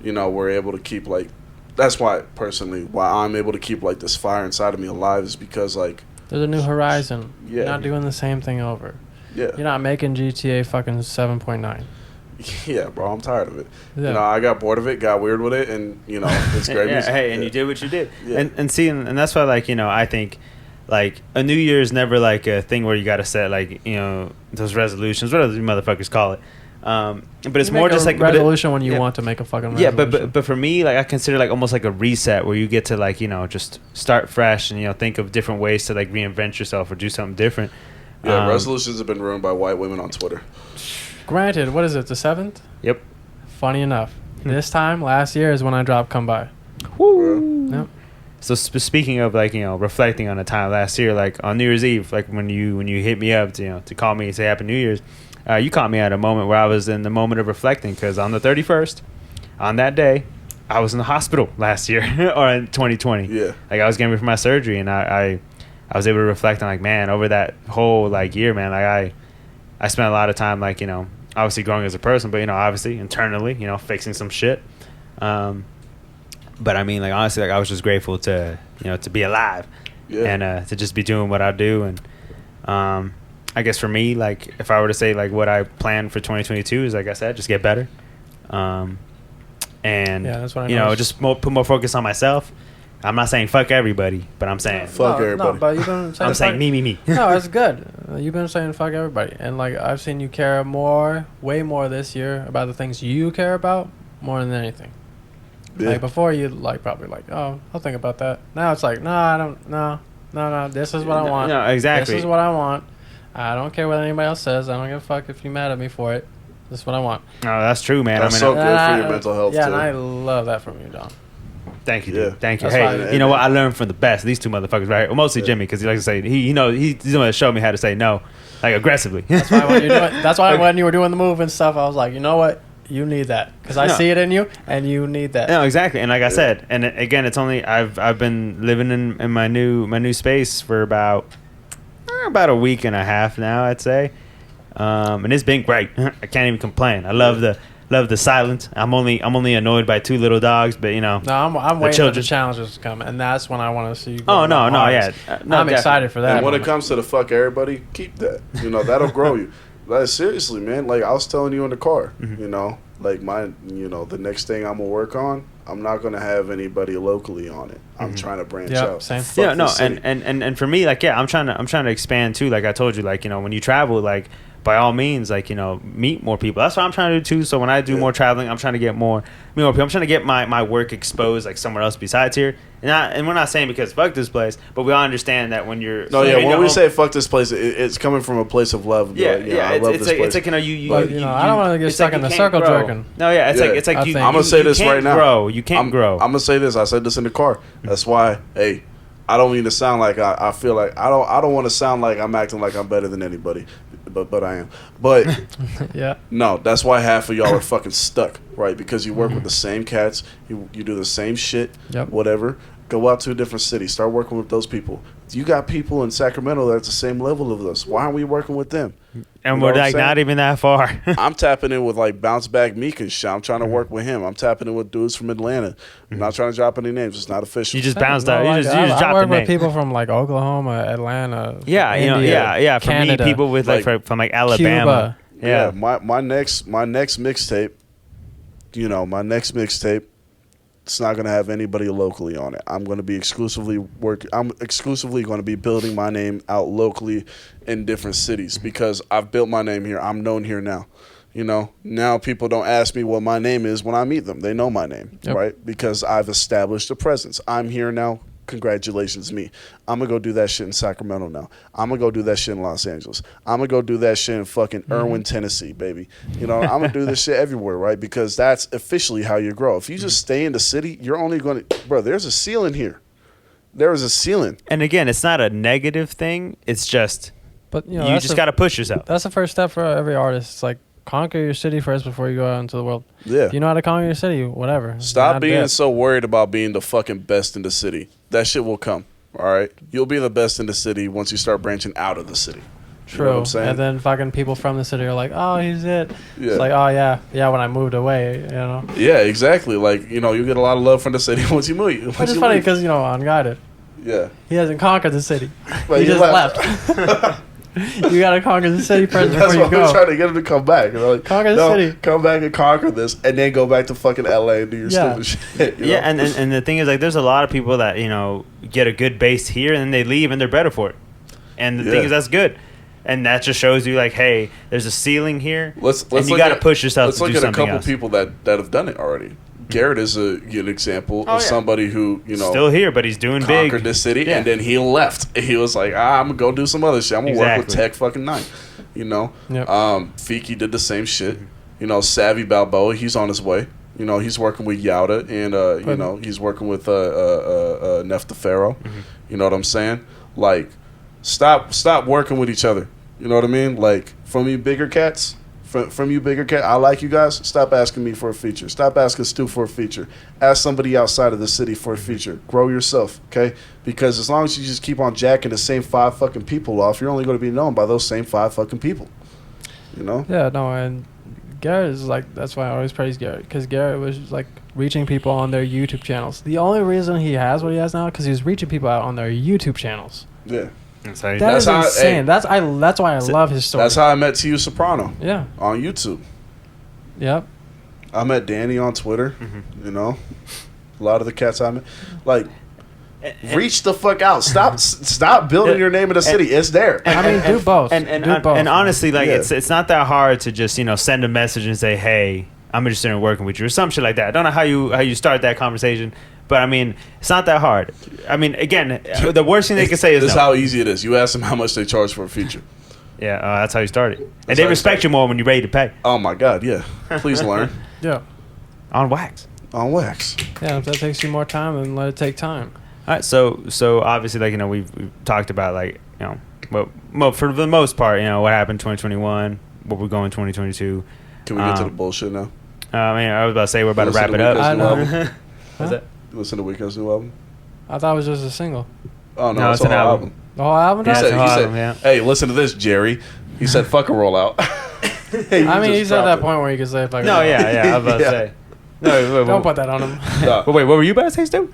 you know, we're able to keep like. That's why personally, why I'm able to keep like this fire inside of me alive is because like. There's a new horizon. Yeah. You're not doing the same thing over. Yeah. You're not making GTA fucking 7.9. Yeah, bro, I'm tired of it. Yeah. You know, I got bored of it, got weird with it, and you know, it's great Yeah, music. hey, and Yeah. you did what you did. Yeah. And see, and that's why, like, you know, I think, like, a New Year's never, like, a thing where you got to set, like, you know, those resolutions, whatever you motherfuckers call it. But it's You more make just a like resolution when you yeah. want to make a fucking yeah, resolution. but for me, like, I consider like almost like a reset where you get to like, you know, just start fresh and, you know, think of different ways to like reinvent yourself or do something different. Yeah, resolutions have been ruined by white women on Twitter. Granted, what is it, the 7th? Yep. Funny enough, this time last year is when I dropped Come By. Woo. Yep. So speaking of like, you know, reflecting on the time last year, like on New Year's Eve, like when you hit me up to, you know, to call me and say Happy New Year's, you caught me at a moment where I was in the moment of reflecting because on the 31st, on that day, I was in the hospital last year or in 2020. Yeah. Like I was getting ready for my surgery and I was able to reflect on like, man, over that whole like year, man, like I spent a lot of time like, you know, obviously growing as a person, but, you know, obviously internally, you know, fixing some shit. But I mean, like, honestly, like I was just grateful to, you know, to be alive and to just be doing what I do. And I guess for me, like, if I were to say like what I plan for 2022 is, like I said, just get better. And, Yeah, that's what I you know, noticed. just put more focus on myself. I'm not saying fuck everybody, but I'm saying Fuck everybody. No, but you've been saying I'm saying fuck- me. No, it's good. You've been saying fuck everybody, and like I've seen you care way more this year about the things you care about more than anything. Yeah. Like before, you like probably like, oh, I'll think about that. Now it's like, no, I don't. No. This is what I want. No, exactly. This is what I want. I don't care what anybody else says. I don't give a fuck if you're mad at me for it. This is what I want. No, that's true, man. That's I mean, so good for And your mental health, yeah, too. and I love that from you, Don. thank you, Yeah. dude. Thank you. That's Hey, fine. you know what? I learned from the best. These two motherfuckers, right? Well, mostly Jimmy, because he likes to say he's the one that showed me how to say no, like aggressively. That's why when you were doing the move and stuff, I was like, you know what? you need that because I see it in you, and you need that. No, exactly. And like I said, and again, it's only I've been living in my new space for about a week and a half now, I'd say, and it's been great. I can't even complain. I love the silence. I'm only annoyed by 2 little dogs, but No, I'm waiting for the challenges to come, and that's when I want to see you. Oh no, yeah, I'm excited for that. And when it comes to the fuck everybody, keep that. That'll grow you. Like, seriously, man. Like I was telling you in the car, like the next thing I'm gonna work on, I'm not gonna have anybody locally on it. I'm trying to branch out. Same. Yeah, no, and for me, like, yeah, I'm trying to expand too. Like I told you, like, when you travel, like, by all means, like, meet more people. That's what I'm trying to do too. So when I do more traveling, I'm trying to get more people. I'm trying to get my work exposed, like, somewhere else besides here. And we're not saying because fuck this place, but we all understand that when you're when we say fuck this place, it's coming from a place of love. Yeah, like, I love this place. It's like I don't want to get stuck in the circle jerking. No, yeah, it's like you. I'm gonna say this right now. You can't grow. I'm gonna say this. I said this in the car. That's why. Hey, I don't mean to sound like I feel like I don't want to sound like I'm acting like I'm better than anybody, but I am. But yeah, no, that's why half of y'all are fucking stuck, right? Because you work with the same cats, you do the same shit, whatever. Go out to a different city, start working with those people. You got people in Sacramento that's the same level of us. Why aren't we working with them? And we're like not even that far. I'm tapping in with like Bounce Back Meek and shit. I'm trying to work with him. I'm tapping in with dudes from Atlanta. I'm not trying to drop any names. It's not official. You just bounced out. You just I dropped work the name. with people from like Oklahoma, Atlanta. Yeah, India, For Canada, me, people with from like Alabama. Cuba. Yeah, my next mixtape. My next mixtape. It's not going to have anybody locally on it. I'm going to be exclusively going to be building my name out locally in different cities because I've built my name here. I'm known here now. Now people don't ask me what my name is when I meet them. They know my name, right? Because I've established a presence. I'm here now. Congratulations, me. I'm going to go do that shit in Sacramento now. I'm going to go do that shit in Los Angeles. I'm going to go do that shit in fucking Irwin, Tennessee, baby. I'm going to do this shit everywhere, right? Because that's officially how you grow. If you just stay in the city, you're only going to... Bro, there's a ceiling here. There is a ceiling. And again, it's not a negative thing. It's just... But, you just got to push yourself. That's the first step for every artist. It's like, conquer your city first before you go out into the world. Yeah. If you know how to conquer your city, whatever. Stop being so worried about being the fucking best in the city. That shit will come. All right? You'll be the best in the city once you start branching out of the city. True. You know what I'm saying? And then fucking people from the city are like, oh, he's it. Yeah. It's like, oh, yeah, when I moved away, Yeah, exactly. Like, you get a lot of love from the city once you move. Which is funny because, Unguided. Yeah. He hasn't conquered the city. But he just left. You gotta conquer the city first before you go. That's why we're trying to get him to come back. Like, conquer the city. Come back and conquer this, and then go back to fucking LA and do your stupid shit. Yeah, and the thing is, like, there's a lot of people that get a good base here, and then they leave, and they're better for it. And the thing is, that's good. And that just shows you, like, hey, there's a ceiling here, and you got to push yourself to do something else. Let's look at a couple people that have done it already. Garrett is an example of somebody who, still here, but he's doing big. Conquered this city, and then he left. He was like, I'm going to go do some other shit. I'm going to work with Tech fucking 9. Fiki did the same shit. Savvy Balboa, he's on his way. He's working with Yauda, and, he's working with Nef the Pharaoh. You know what I'm saying? Like, stop working with each other. You know what I mean? Like, from you bigger cats... From you bigger cat, I like you guys. Stop asking me for a feature. Stop asking Stu for a feature. Ask somebody outside of the city for a feature. Grow yourself, okay? Because as long as you just keep on jacking the same 5 fucking people off, you're only going to be known by those same 5 fucking people. Yeah, no, and Garrett is like, that's why I always praise Garrett, because Garrett was like reaching people on their YouTube channels. The only reason he has what he has now, because he was reaching people out on their YouTube channels. Yeah. That's insane. That's why I love his story. That's how I met Tio Soprano. Yeah. On YouTube. Yep. I met Danny on Twitter. A lot of the cats I met. Like, reach the fuck out. Stop building your name in the city. It's there. Do both. And honestly, like, it's not that hard to just send a message and say, hey, I'm interested in working with you or some shit like that. I don't know how you start that conversation. But, I mean, it's not that hard. I mean, again, the worst thing they can say is this is how easy it is. You ask them how much they charge for a feature. Yeah, that's how you start it. And they respect you more when you're ready to pay. Oh, my God, yeah. Please learn. Yeah. On wax. Yeah, if that takes you more time, then let it take time. All right, so obviously, like, we've talked about, like, well, for the most part, what happened in 2021, what we're going 2022. Can we get to the bullshit now? I was about to say we're about to Listen wrap to it up. Weeknd's I new know. album. What's that? You listen to Weeknd's new album? I thought it was just a single. Oh no, No, it's it's an a whole album. album. The whole album? Yeah, does? it's a whole album, yeah. Hey, listen to this, Jerry. He said, "Fuck a rollout." Hey, I mean, just he's at dropped that it. point where you can say, fuck No, it. I was about to Yeah. say. No, Don't put that on him. Nah, wait, what were you about to say, Stu?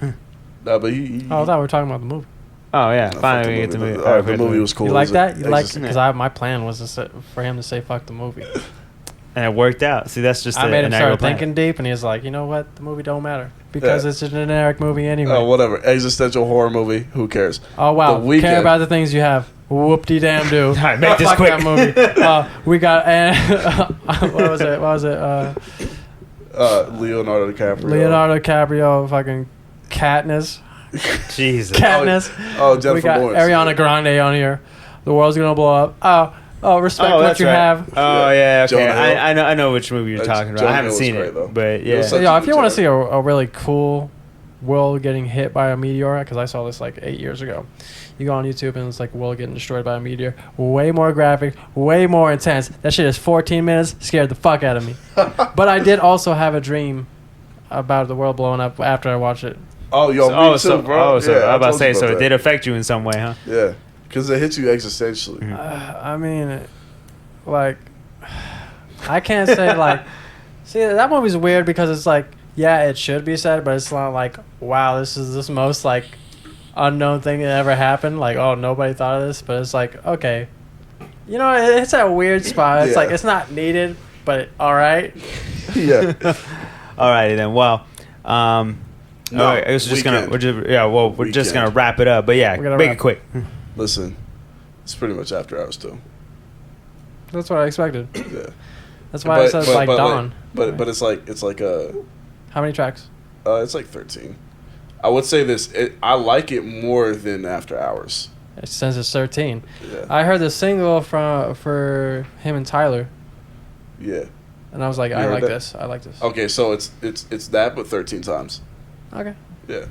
nah, but he Oh, I thought we were talking about the movie. Oh yeah, nah, fuck finally we the get to movie. move. The movie was cool. You It like was that? You like existing. because my plan was for him to say fuck the movie. and it worked out. See, that's just I a made him integral start plan. thinking deep, and he was like, you know what? The movie don't matter because Yeah. it's a generic movie anyway. Oh, whatever. Existential horror movie. Who cares? Oh wow! The Weeknd. Care about the things you have. Whoop-de-damn-do. All right, make this Fuck quick. that movie. We got what was it? Leonardo DiCaprio. Leonardo DiCaprio, fucking Katniss. Jesus. Katniss. Oh, Jennifer We got Lawrence. Ariana Grande on here. The world's gonna blow up. Oh, respect what that's you right. have. Oh yeah, okay. Jonah Hill. I know which movie you're talking about. Jonah I haven't Hill was seen great, it, though. but It yeah. was So, such yeah, a if you good want to job. see a really cool world getting hit by a meteor, because I saw this like 8 years ago. You go on YouTube and it's like world getting destroyed by a meteor. Way more graphic, way more intense. That shit is 14 minutes. Scared the fuck out of me. But I did also have a dream about the world blowing up after I watched it. Oh, yo, me too, bro. I was about to told say, you so about it did affect you in some way, huh? Yeah, because it hits you existentially. Mm-hmm. I mean, like, I can't say like. See, that movie's weird because it's like, yeah, it should be said, but it's not like, wow, this is this most like unknown thing that ever happened. Like, oh, nobody thought of this, but it's like, okay, you know, it's a weird spot. It's Yeah. like it's not needed, but all right. Yeah. Alrighty then. Well, No, all right, I was just gonna. Weekend. We're just Weekend. gonna wrap it up. But yeah, We're gonna make wrap it quick. Listen, it's pretty much after hours too. That's what I expected. Yeah. That's why I said like Dawn. But it's like How many tracks? it's like 13. I would say this. I like it more than After Hours. Since it's 13. Yeah. I heard the single for him and Tyler, Yeah. and I was like, You I heard like that? this. I like this. Okay, so it's that, but 13 times. Okay. Yeah.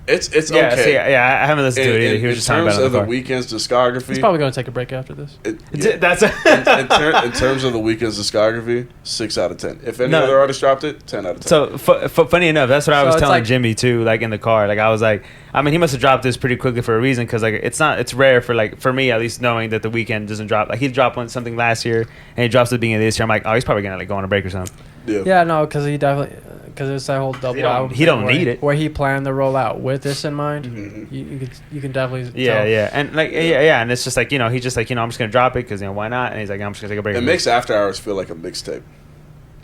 It's Yeah, okay. see, I haven't listened to it either. He was just talking terms about it of on the the car. Weeknd's discography. He's probably going to take a break after this. Yeah. That's in terms of the Weeknd's discography, 6 out of 10. If any No. other artist dropped it, 10 out of 10. So funny enough, that's what I So was it's telling like- Jimmy too. Like in the car, like I was like, I mean, he must have dropped this pretty quickly for a reason because like it's rare for like for me at least knowing that the Weeknd doesn't drop. Like he dropped something last year and he drops at the beginning of this year. I'm like, oh, he's probably gonna like go on a break or something. Yeah, no, because he definitely because it's that whole double album. he thing don't where need it. Where he planned to roll out with this in mind. Mhm. You can definitely Yeah, tell. yeah, and like yeah, and it's just like he's just like I'm just gonna drop it because why not? And he's like I'm just gonna take a break. It from makes After Hours feel like a mixtape.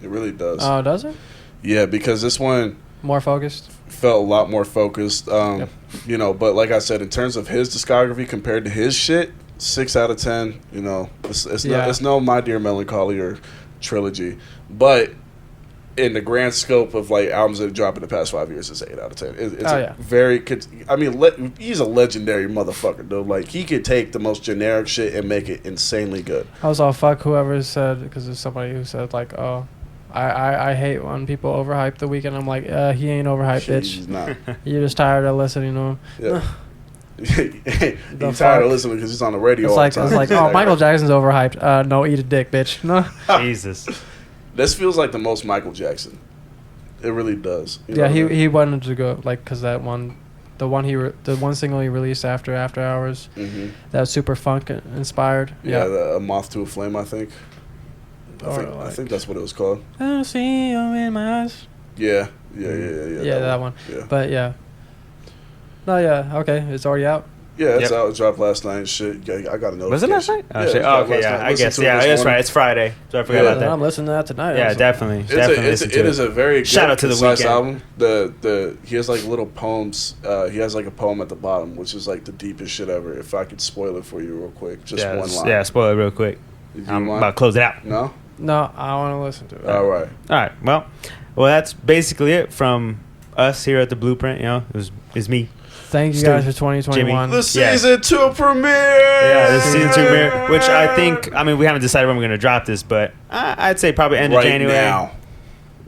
It really does. Oh, does it? Yeah, because this one More focused. felt a lot more focused. Yep. But like I said, in terms of his discography compared to his shit, 6 out of 10. It's no My Dear Melancholy or Trilogy, but in the grand scope of like albums that have dropped in the past 5 years, it's 8 out of 10. It's very. I mean, he's a legendary motherfucker, though. Like he could take the most generic shit and make it insanely good. I was all fuck whoever said because there's somebody who said like, oh, I hate when people overhype the Weeknd. I'm like, he ain't overhyped, Shit, bitch. he's not. You're just tired of listening to him. Yeah. The He's tired fuck? of listening because he's on the radio It's all like the time. it's like, oh, Michael Jackson's overhyped. No, eat a dick, bitch. No. Jesus. This feels like the most Michael Jackson. It really does. You know Yeah, what I mean? he wanted to go like because the one single he released after Hours Mhm. that was super funk inspired. Yeah, A Moth to a Flame, I think. I think that's what it was called. I don't see you in my eyes. Yeah. Yeah, that one. Yeah, But yeah. No, yeah, okay, it's already out. yeah, it's Yep. out. It dropped last night. And shit, yeah, I got a notification. Was it last night? Oh, Yeah, shit. it Oh, dropped okay, last yeah. night. I Listened guess, to it yeah, this that's morning. right. It's Friday, so I forgot Yeah. about that. I'm listening to that tonight. Yeah, also. definitely. It listen to is a very good, Shout out to The concise Weeknd. album. He has like little poems. He has like a poem at the bottom, which is like the deepest shit ever. If I could spoil it for you real quick, just yeah, one line. Yeah, spoil it real quick. Do you I'm mind? about to close it out. No. No, I want to listen to it. All right. All right. Well, that's basically it from us here at the Blueprint. It's me. Thank you Stu, guys for 2021. The Yeah. season 2 premiere. Yeah, this season 2 premiere, which I think, we haven't decided when we're going to drop this, but I'd say probably end of right January. now.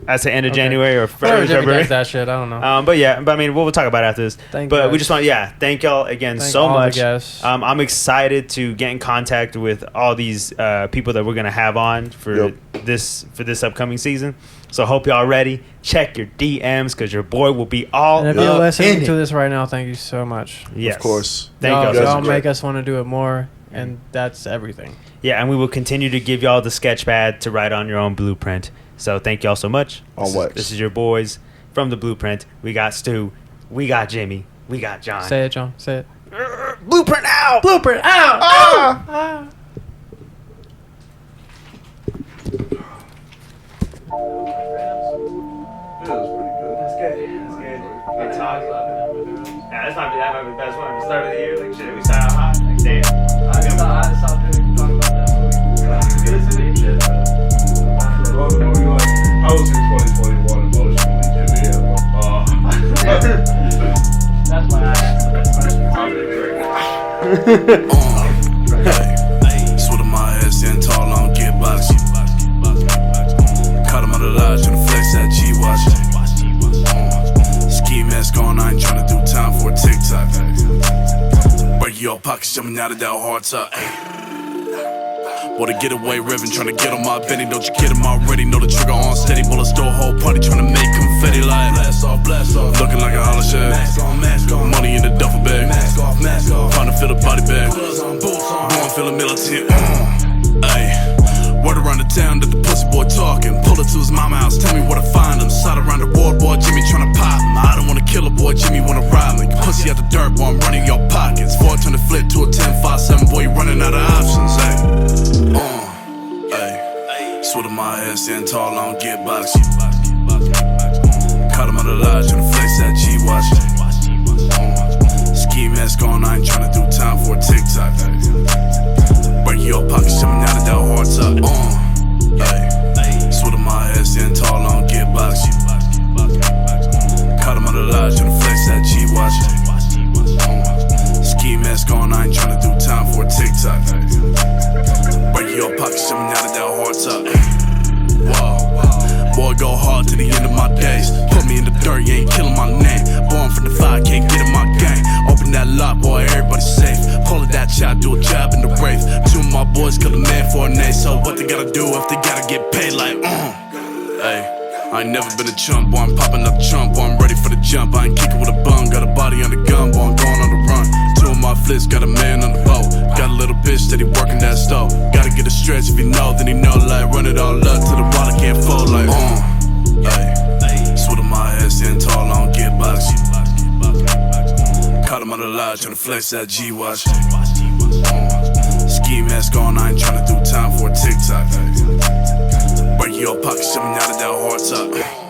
I'd say end of Okay. January or Whatever Jimmy February. does that shit. I don't know. But I mean, we'll talk about it after this. Thank but you we guys. just want, thank y'all again Thank so all the much. guests. I'm excited to get in contact with all these people that we're gonna have on for this upcoming season. So hope y'all ready. Check your DMs because your boy will be all And if you're up listening in to it. this right now, thank you so much. Yes. Of course. Thank y'all, y'all. You guys y'all are great. make us want to do it more, and that's everything. Yeah, and we will continue to give y'all the sketch pad to write on your own blueprint. So thank y'all so much. On wax. This is your boys from the Blueprint. We got Stu. We got Jimmy. We got John. Say it, John. Say it. Blueprint out! Blueprint out! Ah! That's good. Good talk. Yeah, that might be the best one. The start of the year, like shit, we started out hot. Like, damn. I stopped doing talking about that I was in 2021 emotionally, Jimmy. That's why I asked the next question. Sweat on my head, stand tall, I don't get boxy. Caught him out of lodge, tryna flex that G-Watch. Ski mask on, I ain't tryna do time for a TikTok. Break your pockets, jumping out of that hard top. Or the getaway ribbon, tryna get on my Benny. Don't you get him already? Know the trigger on steady. Bullets throw a whole party, tryna make confetti like blast off, blast off. Looking like a hollow shell. Mask on, money in the duffel bag. Mask off, trying to fill the body bag. Boy, I'm feeling militant. Ayy. Word around the town that the pussy boy talking. Pull it to his mama house, tell me where to find him. Side around the world, boy, Jimmy tryna pop him. I don't wanna kill a boy, Jimmy wanna rob me. Pussy out the dirt, boy, I'm running your pockets. 4 turn the flip to a 10-5-7, boy, you running out of options, ayy. Ayy. Sweat on my head, stand tall, I don't get boxy. Caught him out of lodge, tryna flex that G-Watch. Ski mask on, I ain't tryna do time for a TikTok. Break your pockets, jumping out of that hard top. Ayy. Sweat on my head, stand tall, I don't get boxy. Caught him out of lodge, tryna flex that G-Watch. Ski mask on, I ain't tryna do time for a TikTok. Break your pockets, jumping out of that hard top. Whoa. Boy, go hard to the end of my days. Put me in the dirt, you ain't killing my name. Born from the fire, can't get in my game. Open that lock, boy, everybody's safe. Pull it that shot, do a job in the Wraith. 2 of my boys kill a man for an A. So what they gotta do if they gotta get paid like, Hey. I ain't never been a chump, boy, I'm popping up chump, boy, I'm ready for the jump. I ain't kicking with a bum, got a body on the gun, boy, I'm going on the run. 2 of my flips, got a man on the boat. Got a little bitch that he working that stove. Gotta get a stretch if he know, then he know, like, run it all up till the water can't fold, like, Hey. Sweat on my head, stand tall, I don't get boxy. Caught him out of lodge, tryna flex that G-Watch. Ski mask on, I ain't tryna do time for a TikTok. Break your pockets, jumping out of that hard top.